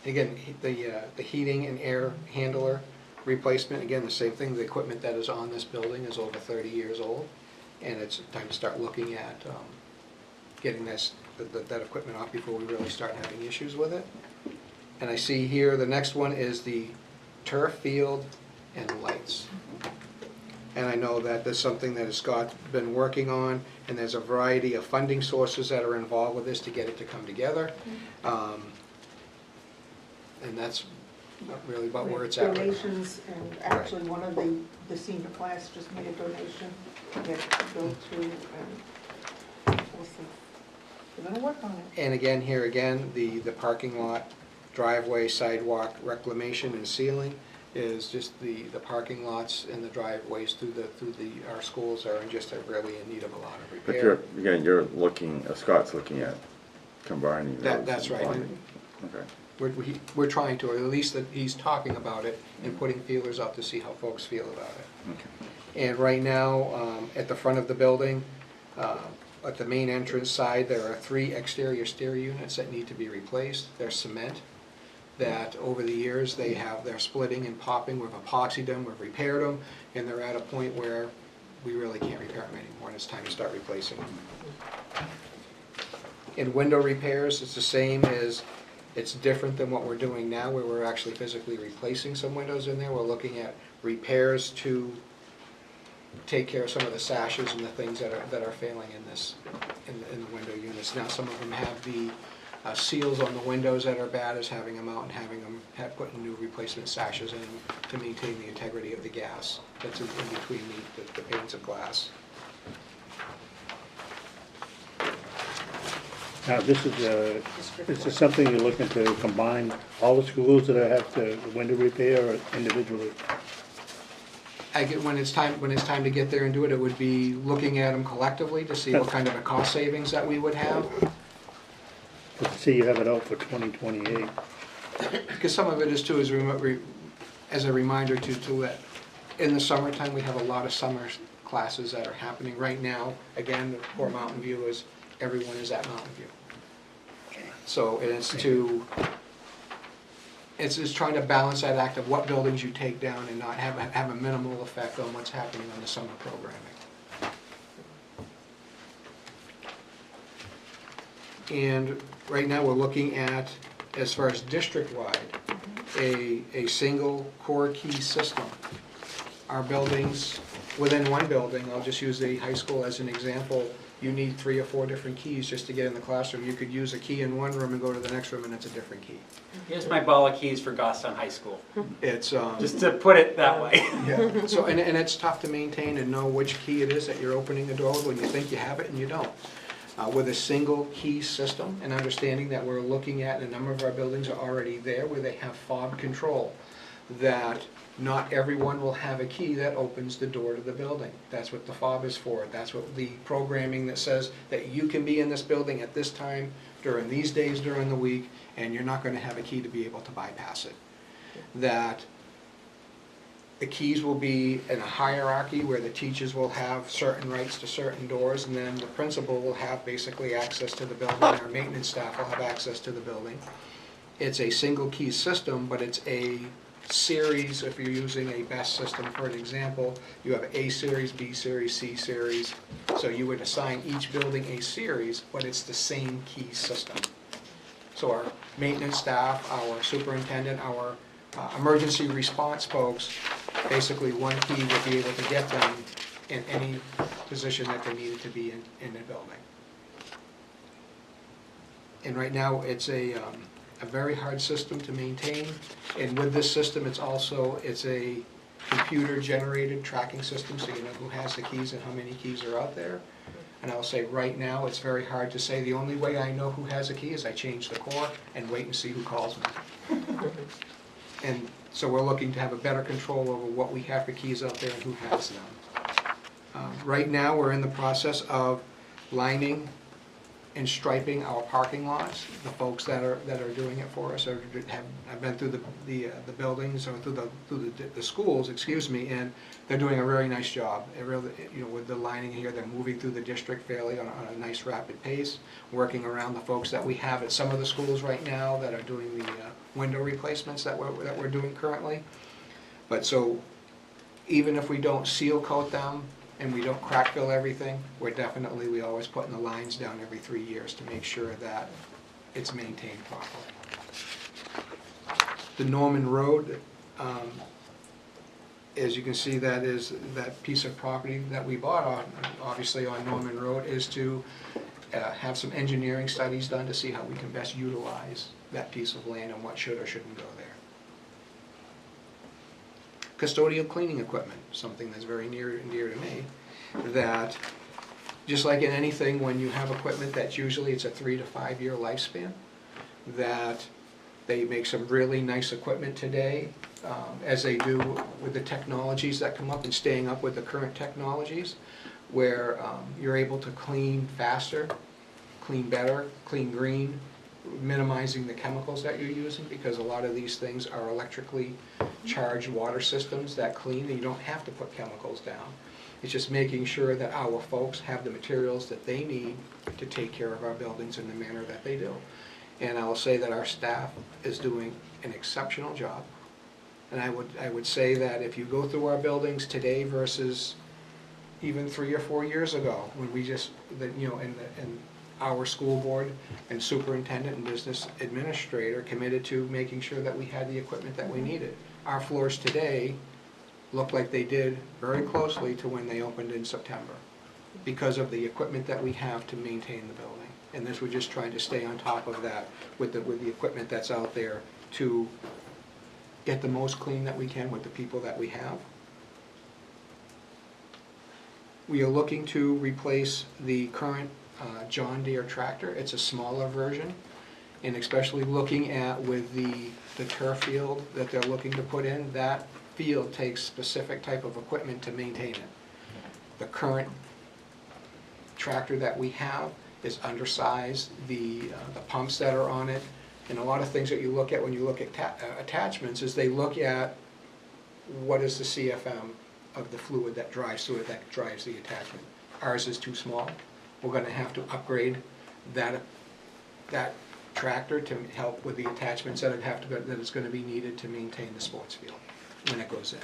Again, the heating and air handler replacement, again, the same thing, the equipment that is on this building is over 30 years old, and it's time to start looking at getting that equipment off before we really start having issues with it. And I see here, the next one is the turf field and lights. And I know that there's something that Scott's been working on, and there's a variety of funding sources that are involved with this to get it to come together. And that's really about where it's at right now.
Donations, and actually one of the senior class just made a donation to get it built through, and we'll see. We're gonna work on it.
And again, here again, the parking lot, driveway, sidewalk reclamation and sealing is just the parking lots and the driveways through our schools are just really in need of a lot of
But
repair.
Scott's looking at combining those.
That's right.
Okay.
We're trying to, or at least that he's talking about it and putting feelers out to see how folks feel about it.
Okay.
And right now, at the front of the building, at the main entrance side, there are 3 exterior stair units that need to be replaced. They're cement, that over the years they're splitting and popping. We've epoxied them, we've repaired them, and they're at a point where we really can't repair them anymore, and it's time to start replacing them. In window repairs, it's the same as, it's different than what we're doing now, where we're actually physically replacing some windows in there. We're looking at repairs to take care of some of the sashes and the things that are failing in the window units. Now, some of them have the seals on the windows that are bad, as having them out and having them putting new replacement sashes in to maintain the integrity of the gas that's in between the panes of glass.
Now, this is something you're looking to combine all the schools that have the window repair or individually?
when it's time to get there and do it, it would be looking at them collectively to see what kind of a cost savings that we would have.
But see, you have it out for 2028.
Because some of it is too, as a reminder to let, in the summertime, we have a lot of summer classes that are happening right now. Again, for Mountain View is, everyone is at Mountain View. So it's just trying to balance that act of what buildings you take down and not have a minimal effect on what's happening on the summer programming. And right now, we're looking at, as far as district-wide, a single core key system. Our buildings, within one building, I'll just use the high school as an example, you need 3 or 4 different keys just to get in the classroom. You could use a key in one room and go to the next room and it's a different key.
Here's my ball of keys for Goffstown High School,
It's,
just to put it that way.
yeah, so, and it's tough to maintain and know which key it is that you're opening the door with when you think you have it and you don't. With a single key system and understanding that we're looking at, a number of our buildings are already there where they have fob control, that not everyone will have a key that opens the door to the building. That's what the fob is for. That's what the programming that says that you can be in this building at this time during these days during the week and you're not going to have a key to be able to bypass it. That the keys will be in a hierarchy where the teachers will have certain rights to certain doors, and then the principal will have basically access to the building, our maintenance staff will have access to the building. It's a single key system, but it's a series. If you're using a BEST system, for an example, you have A series, B series, C series. So you would assign each building a series, but it's the same key system. So our maintenance staff, our superintendent, our emergency response folks, basically one key would be able to get them in any position that they needed to be in the building. And right now, it's a very hard system to maintain. And with this system, it's a computer-generated tracking system, so you know who has the keys and how many keys are out there. And I'll say right now, it's very hard to say. The only way I know who has a key is I change the core and wait and see who calls me. And so we're looking to have a better control over what we have for keys out there and who has them. Right now, we're in the process of lining and striping our parking lots. The folks that are doing it for us have been through the buildings or through the schools, excuse me, and they're doing a very nice job. It really, with the lining here, they're moving through the district fairly on a nice rapid pace, working around the folks that we have at some of the schools right now that are doing the window replacements that we're doing currently. But so even if we don't seal coat them and we don't crack fill everything, we always put in the lines down every 3 years to make sure that it's maintained properly. The Norman Road, as you can see, that piece of property that we bought obviously on Norman Road, is to have some engineering studies done to see how we can best utilize that piece of land and what should or shouldn't go there. Custodial cleaning equipment, something that's very near and dear to me, that just like in anything, when you have equipment that's usually it's a 3 to 5 year lifespan, that they make some really nice equipment today, as they do with the technologies that come up and staying up with the current technologies, where you're able to clean faster, clean better, clean green, minimizing the chemicals that you're using, because a lot of these things are electrically charged water systems that clean, and you don't have to put chemicals down. It's just making sure that our folks have the materials that they need to take care of our buildings in the manner that they do. And I'll say that our staff is doing an exceptional job. And I would say that if you go through our buildings today versus even 3 or 4 years ago, when we just, and our school board and superintendent and business administrator committed to making sure that we had the equipment that we needed. Our floors today look like they did very closely to when they opened in September, because of the equipment that we have to maintain the building. And this, we're just trying to stay on top of that with the equipment that's out there to get the most clean that we can with the people that we have. We are looking to replace the current John Deere tractor. It's a smaller version, and especially looking at with the turf field that they're looking to put in, that field takes specific type of equipment to maintain it. The current tractor that we have is undersized, the pumps that are on it, and a lot of things that you look at when you look at attachments is they look at what is the CFM of the fluid that drives through it, that drives the attachment. Ours is too small. We're gonna have to upgrade that tractor to help with the attachments that is gonna be needed to maintain the sports field when it goes in.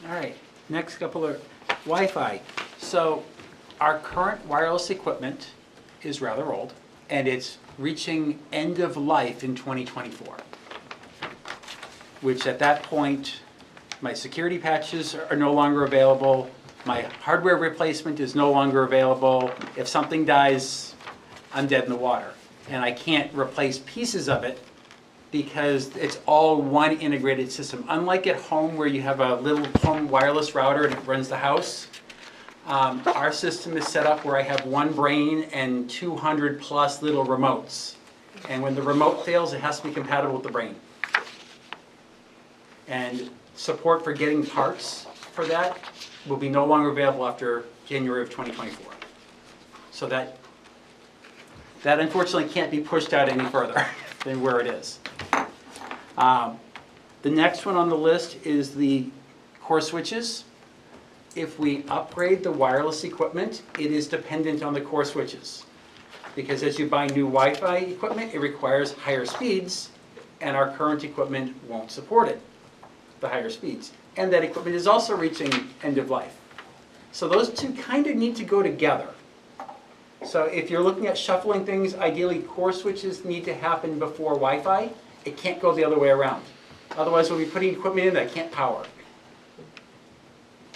All right, next couple are Wi-Fi. So our current wireless equipment is rather old, and it's reaching end of life in 2024. Which at that point, my security patches are no longer available, my hardware replacement is no longer available. If something dies, I'm dead in the water. And I can't replace pieces of it because it's all one integrated system. Unlike at home where you have a little home wireless router and it runs the house, our system is set up where I have one brain and 200 plus little remotes. And when the remote fails, it has to be compatible with the brain. And support for getting parts for that will be no longer available after January of 2024. So that unfortunately can't be pushed out any further than where it is. The next one on the list is the core switches. If we upgrade the wireless equipment, it is dependent on the core switches. Because as you buy new Wi-Fi equipment, it requires higher speeds, and our current equipment won't support it, the higher speeds. And that equipment is also reaching end of life. So those two kind of need to go together. So if you're looking at shuffling things, ideally core switches need to happen before Wi-Fi. It can't go the other way around. Otherwise we'll be putting equipment in that can't power.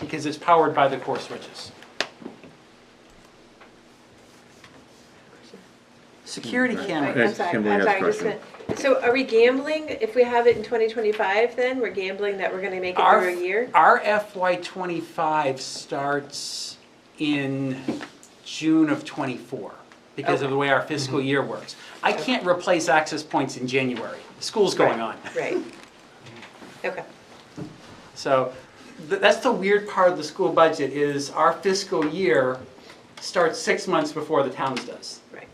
Because it's powered by the core switches. Security camera.
I'm sorry,
Kimberly
I'm
has a
sorry, just a
question.
minute. So are we gambling, if we have it in 2025 then, we're gambling that we're gonna make it through a year?
Our FY25 starts in June of '24 because of the way our fiscal year works. I can't replace access points in January. School's going on.
Right. Okay.
So that's the weird part of the school budget is our fiscal year starts 6 months before the town's does.
Right.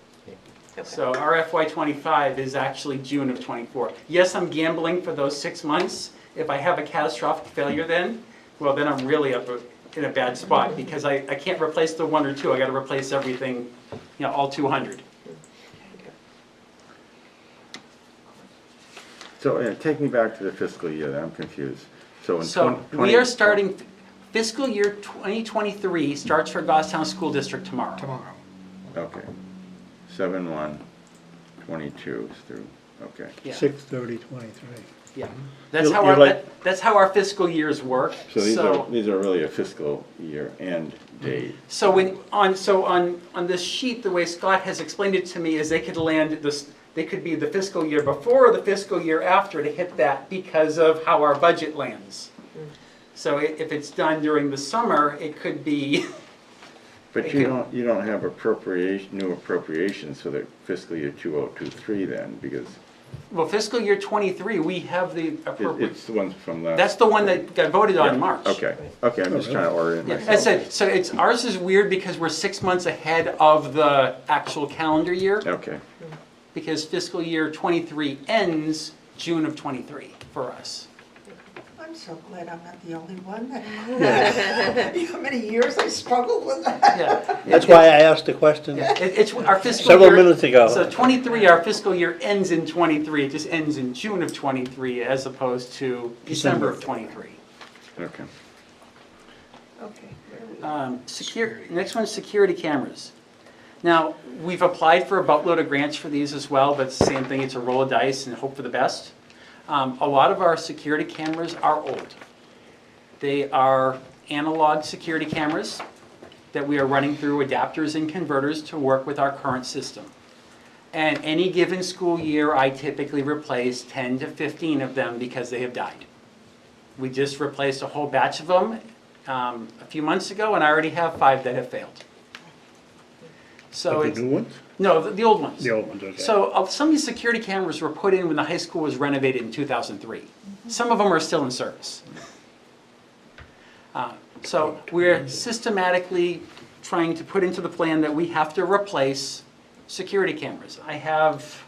Okay.
So our FY25 is actually June of '24. Yes, I'm gambling for those 6 months. If I have a catastrophic failure then, well then I'm really up in a bad spot because I can't replace the one or two. I got to replace everything, all 200.
So take me back to the fiscal year, I'm confused. So in
So
20
we are starting, fiscal year 2023 starts for Goffstown School District tomorrow.
Tomorrow.
Okay. 7/1/22 through, okay.
Yeah.
6/30/23.
Yeah. That's
You're-
how
you're
our,
like-
that's how our fiscal years work.
So these are really a fiscal year end date.
So on this sheet, the way Scott has explained it to me is they could land this, they could be the fiscal year before or the fiscal year after to hit that because of how our budget lands. So if it's done during the summer, it could be,
But you don't have new appropriations for the fiscal year 2023 then, because
well, fiscal year '23, we have the appropriate,
it's the ones from last.
that's the one that got voted on in March.
Okay, okay, I'm just trying to orient
Yeah,
myself.
I said, so ours is weird because we're 6 months ahead of the actual calendar year,
Okay,
because fiscal year '23 ends June of '23 for us.
I'm so glad I'm not the only one. You know how many years I struggled with that?
Yeah.
That's why I asked the question
It's our fiscal
several
year.
minutes ago.
So '23, our fiscal year ends in '23, it just ends in June of '23 as opposed to December of '23.
okay.
Okay.
Next one's security cameras. Now, we've applied for a boatload of grants for these as well, but it's the same thing, it's a roll of dice and hope for the best. A lot of our security cameras are old. They are analog security cameras that we are running through adapters and converters to work with our current system. And any given school year, I typically replace 10 to 15 of them because they have died. We just replaced a whole batch of them a few months ago, and I already have 5 that have failed. So
Of
it's,
the new ones?
no, the old ones.
The old ones, okay.
So some of these security cameras were put in when the high school was renovated in 2003. Some of them are still in service. So we're systematically trying to put into the plan that we have to replace security cameras. I have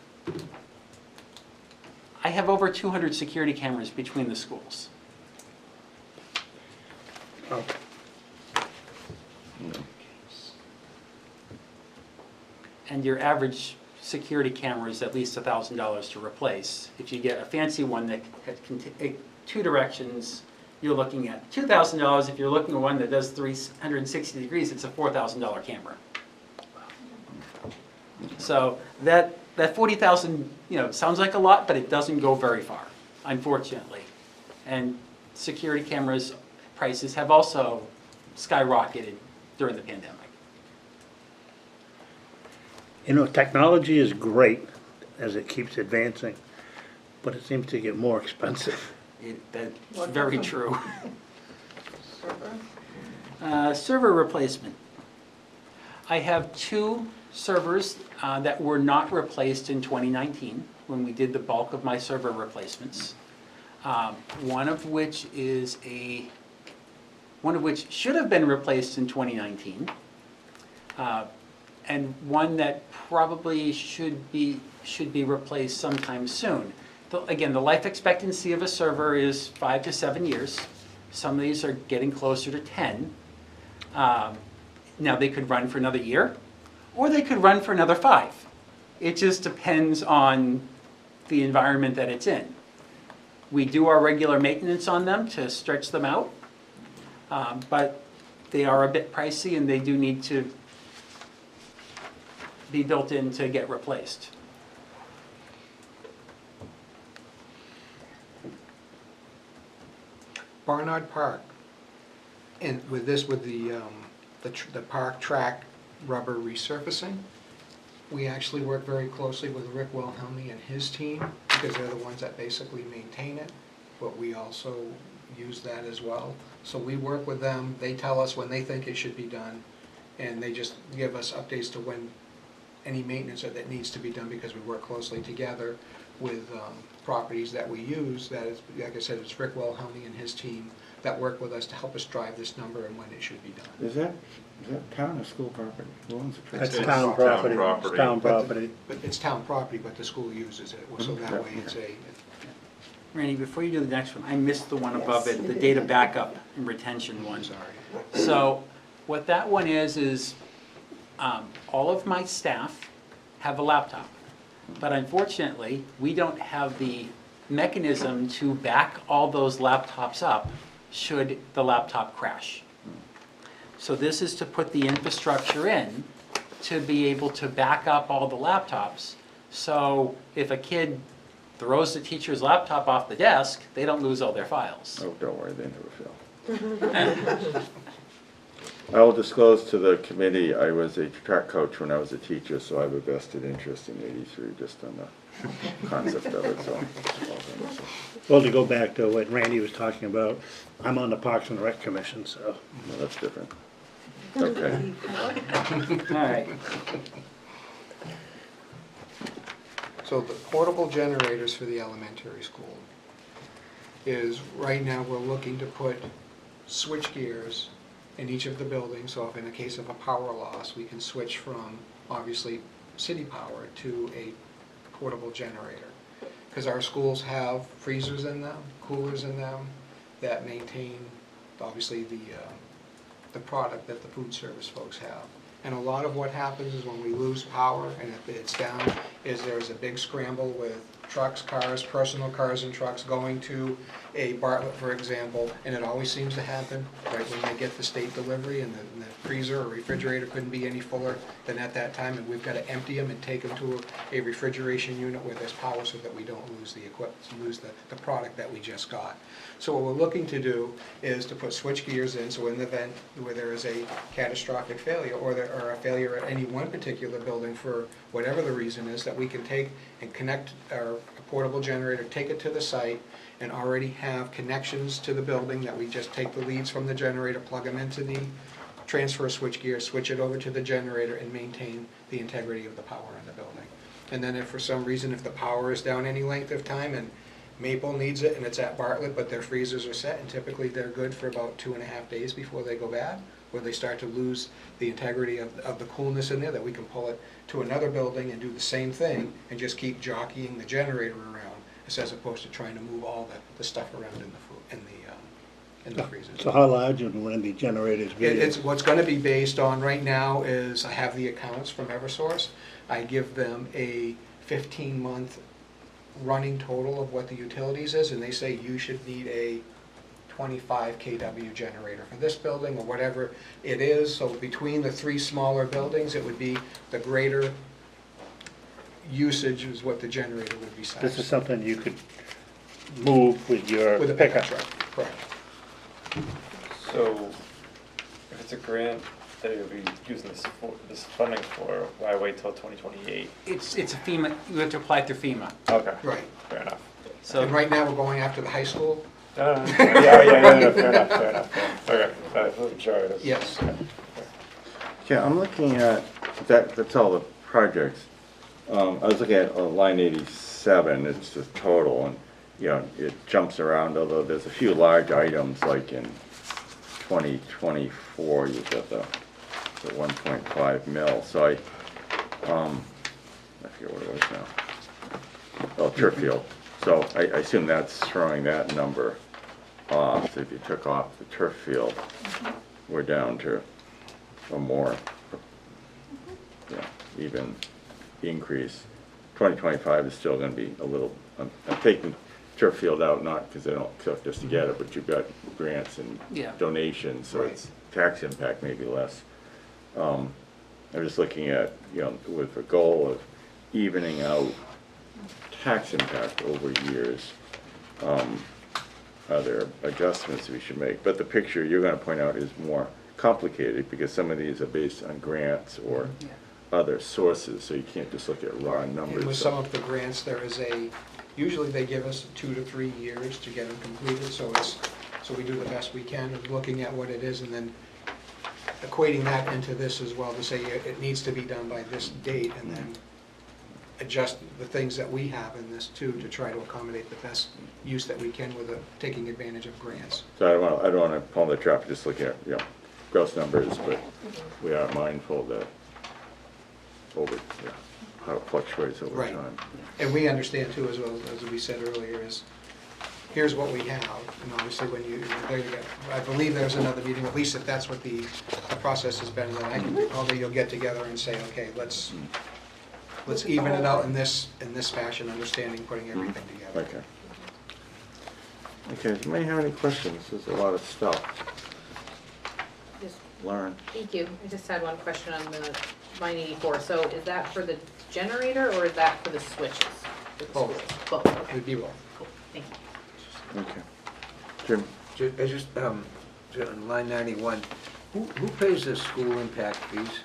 over 200 security cameras between the schools.
Oh,
And your average security camera is at least $1,000 to replace. If you get a fancy one that can take 2 directions, you're looking at $2,000. If you're looking at one that does 360 degrees, it's a $4,000 camera. So that 40,000, sounds like a lot, but it doesn't go very far, unfortunately. And security cameras prices have also skyrocketed during the pandemic.
Technology is great as it keeps advancing, but it seems to get more expensive.
That's very true. Server replacement. I have 2 servers that were not replaced in 2019 when we did the bulk of my server replacements. One of which should have been replaced in 2019. And one that probably should be replaced sometime soon. Again, the life expectancy of a server is 5 to 7 years. Some of these are getting closer to 10. Now they could run for another year, or they could run for another 5. It just depends on the environment that it's in. We do our regular maintenance on them to stretch them out, but they are a bit pricey and they do need to be built in to get replaced.
Barnard Park, and with the park track rubber resurfacing, we actually work very closely with Rick Wilhelmy and his team, because they're the ones that basically maintain it, but we also use that as well. So we work with them, they tell us when they think it should be done, and they just give us updates to when any maintenance that needs to be done, because we work closely together with properties that we use. That is, like I said, it's Rick Wilhelmy and his team that work with us to help us drive this number and when it should be done.
Is that town or school property? Who owns the track?
That's
It's
town
town
property.
property.
It's town
But
property.
But it's town property, but the school uses it, so that way it's a,
Randy, before you do the next one, I missed the one above it, the data backup and retention one.
sorry.
So what that one is all of my staff have a laptop. But unfortunately, we don't have the mechanism to back all those laptops up should the laptop crash. So this is to put the infrastructure in to be able to back up all the laptops. So if a kid throws the teacher's laptop off the desk, they don't lose all their files.
Oh, don't worry, they never fail. I will disclose to the committee, I was a track coach when I was a teacher, so I have a vested interest in 83, just on the concept of it, so.
Well, to go back to what Randy was talking about, I'm on the Parks and Rec Commission, so.
Well, that's different. Okay.
All right.
So the portable generators for the elementary school is, right now, we're looking to put switch gears in each of the buildings, so if in the case of a power loss, we can switch from, obviously, city power to a portable generator. Because our schools have freezers in them, coolers in them, that maintain, obviously, the product that the food service folks have. And a lot of what happens is when we lose power and if it's down, is there's a big scramble with trucks, cars, personal cars and trucks going to a Bartlett, for example, and it always seems to happen right when they get the state delivery and the freezer or refrigerator couldn't be any fuller than at that time, and we've got to empty them and take them to a refrigeration unit where there's power so that we don't lose the equipment, lose the product that we just got. So what we're looking to do is to put switch gears in, so in the event where there is a catastrophic failure or a failure at any one particular building for whatever the reason is, that we can take and connect our portable generator, take it to the site, and already have connections to the building that we just take the leads from the generator, plug them into the transfer switchgear, switch it over to the generator, and maintain the integrity of the power in the building. And then if for some reason, if the power is down any length of time and Maple needs it and it's at Bartlett, but their freezers are set, and typically they're good for about 2.5 days before they go bad, where they start to lose the integrity of the coolness in there, that we can pull it to another building and do the same thing and just keep jockeying the generator around, as opposed to trying to move all the stuff around in the freezers.
So how large would one of the generators be?
It's, what's gonna be based on right now is, I have the accounts from Eversource. I give them a 15-month running total of what the utilities is, and they say you should need a 25 kW generator for this building, or whatever it is. So between the 3 smaller buildings, it would be the greater usage is what the generator would be sized.
This is something you could move with your
With a pickup truck, correct.
So, if it's a grant that you'll be using this funding for, why wait till 2028?
It's a FEMA, you have to apply through FEMA.
Okay.
Right.
Fair enough.
So
And right now, we're going after the high school.
Yeah, fair enough. Okay, I wasn't sure.
Yes.
Okay, I'm looking at, that's all the projects. I was looking at line 87, it's the total, and, you know, it jumps around, although there's a few large items, like in 2024, you've got the 1.5 mil, so I forget what it was now. Oh, turf field. So I assume that's throwing that number off. So if you took off the turf field, we're down to a more, even increase. 2025 is still going to be a little, I'm taking turf field out, not because they don't cook just to get it, but you've got grants and
Yeah.
donations, so
Right.
it's tax impact maybe less. I'm just looking at, with the goal of evening out tax impact over years. Are there adjustments we should make? But the picture you're going to point out is more complicated because some of these are based on grants or other sources, so you can't just look at raw numbers.
And with some of the grants, there is usually they give us 2 to 3 years to get them completed, so we do the best we can of looking at what it is and then equating that into this as well, to say it needs to be done by this date, and then adjust the things that we have in this too, to try to accommodate the best use that we can with taking advantage of grants.
So I don't want to pull the trap, just looking at, gross numbers, but we are mindful that how it fluctuates over
Right.
time.
And we understand too, as well as we said earlier, is here's what we have, and obviously when there you go. I believe there's another meeting, at least if that's what the process has been, then I can, probably you'll get together and say, okay, let's even it out in this fashion, understanding, putting everything together.
Okay. Okay, does anybody have any questions? There's a lot of stuff.
Just-
Lauren?
Thank you. I just had one question on the line 84. So is that for the generator or is that for the switches? For the
Both.
schools? Both,
It
okay,
would be both.
cool, thank you.
Okay. Jim?
On line 91, who pays the school impact fees?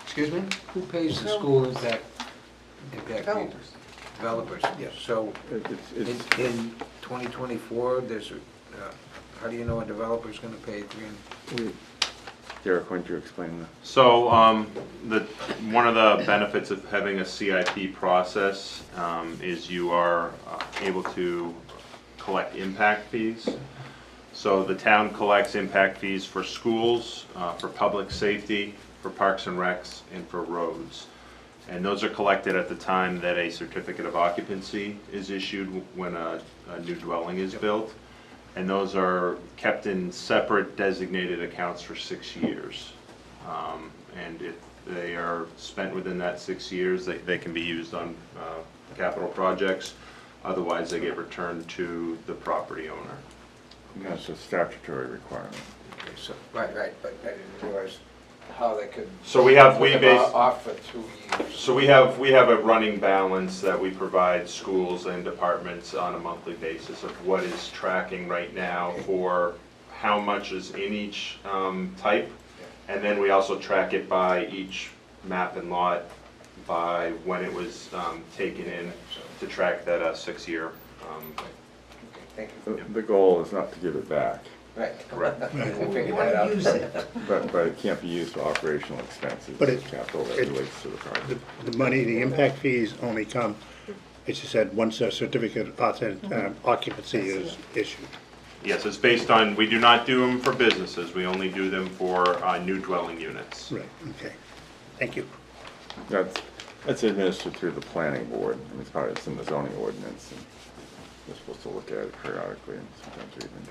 Excuse me?
Who pays the school impact fees?
Developers.
Developers.
Yes.
So
It's,
in 2024, how do you know a developer's going to pay
Derek, why don't you explain that?
So, one of the benefits of having a CIP process is you are able to collect impact fees. So the town collects impact fees for schools, for public safety, for parks and recs, and for roads. And those are collected at the time that a certificate of occupancy is issued when a new dwelling is built. And those are kept in separate designated accounts for 6 years. And if they are spent within that 6 years, they can be used on capital projects. Otherwise, they get returned to the property owner.
That's a statutory requirement.
Okay, so, right, but I didn't realize how they could.
So we have-
put
we
them
base-
off for 2 years.
So we have a running balance that we provide schools and departments on a monthly basis of what is tracking right now for how much is in each type. And then we also track it by each map and lot by when it was taken in to track that 6-year.
Okay, thank you.
The goal is not to give it back.
Right.
Correct.
I figured
You
that
want
out.
to use it.
But it can't be used for operational expenses.
But
It's capital that relates to the project.
The money, the impact fees only come, as you said, once a certificate of occupancy is issued.
Yes, it's based on, we do not do them for businesses, we only do them for new dwelling units.
Right, okay. Thank you.
That's administered through the planning board. I mean, it's in the zoning ordinance, and we're supposed to look at it periodically, and sometimes we even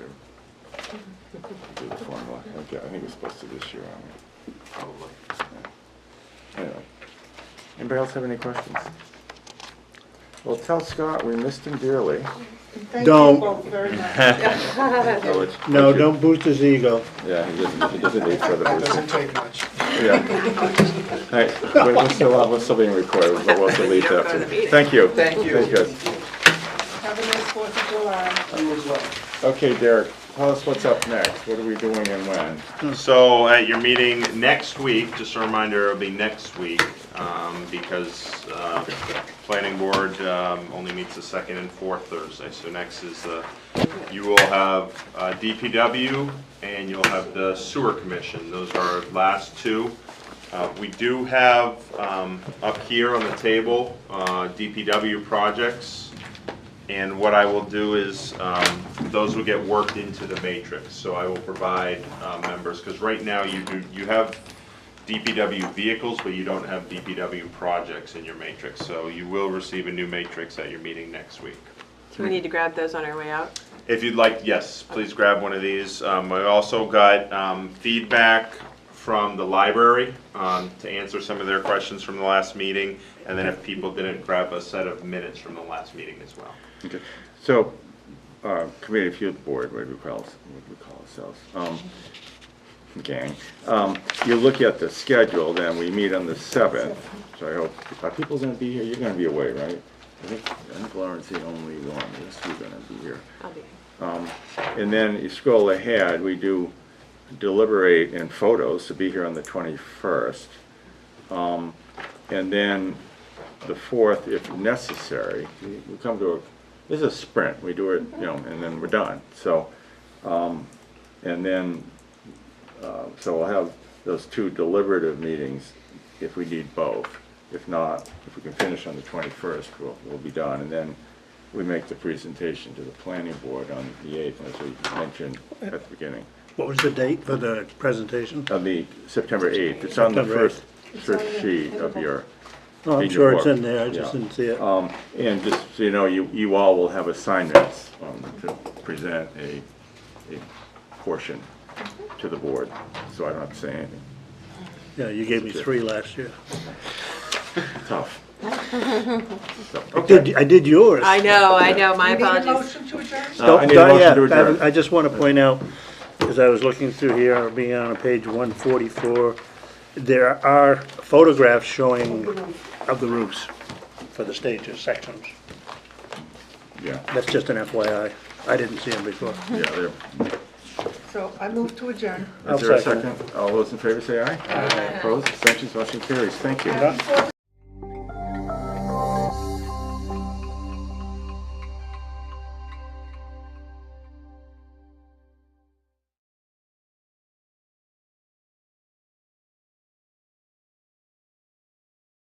do the formula. Okay, I think we're supposed to this year, aren't we?
Probably.
Yeah. Anyway, anybody else have any questions? Well, tell Scott we missed him dearly.
Thank
Don't.
you both very much.
So it's-
No, don't boost his ego.
Yeah, he doesn't need further
That
boosting.
doesn't take much.
Yeah. All right, we're still being recorded, but we'll delete that too. Thank you.
Thank you.
Thank you.
Have a nice 4th of July.
You as well.
Okay, Derek, tell us what's up next. What are we doing and when?
So at your meeting next week, just a reminder, it'll be next week, because planning board only meets the second and fourth Thursday. So next is you will have DPW and you'll have the sewer commission. Those are our last two. We do have up here on the table DPW projects. And what I will do is, those will get worked into the matrix. So I will provide members, because right now you have DPW vehicles, but you don't have DPW projects in your matrix. So you will receive a new matrix at your meeting next week.
Do we need to grab those on our way out?
If you'd like, yes, please grab one of these. I also got feedback from the library to answer some of their questions from the last meeting. And then if people didn't, grab a set of minutes from the last meeting as well.
Okay. So, committee of youth board, what do we call ourselves? Gang. You look at the schedule, then we meet on the 7th. So I hope, are people gonna be here? You're gonna be away, right? I think Lauren's the only one. Yes, you're gonna be here.
I'll be here.
And then you scroll ahead, we do deliberate and photos to be here on the 21st. And then the 4th, if necessary, we come to this is a sprint. We do it, and then we're done. So, and then, so we'll have those two deliberative meetings if we need both. If not, if we can finish on the 21st, we'll be done. And then we make the presentation to the planning board on the 8th, as we mentioned at the beginning.
What was the date for the presentation?
On the September 8th. It's on the
September
first sheet of your.
Oh, I'm
in your
sure it's
book.
in there, I just
Yeah.
didn't see it.
And just so you know, you all will have assignments to present a portion to the board, so I don't have to say anything.
Yeah, you gave me 3 last year.
Tough.
I did yours.
I know, my
You need a
apologies.
motion to adjourn?
I need a motion to adjourn.
I just want to point out, as I was looking through here, being on page 144, there are photographs showing of the roofs for the stages, sections.
Yeah,
That's just an FYI. I didn't see them before.
yeah,
So I move to adjourn.
there. Is there a second? All those in favor say aye. Aye. Opposed, abstentions, motion carries. Thank you.
Happy 4th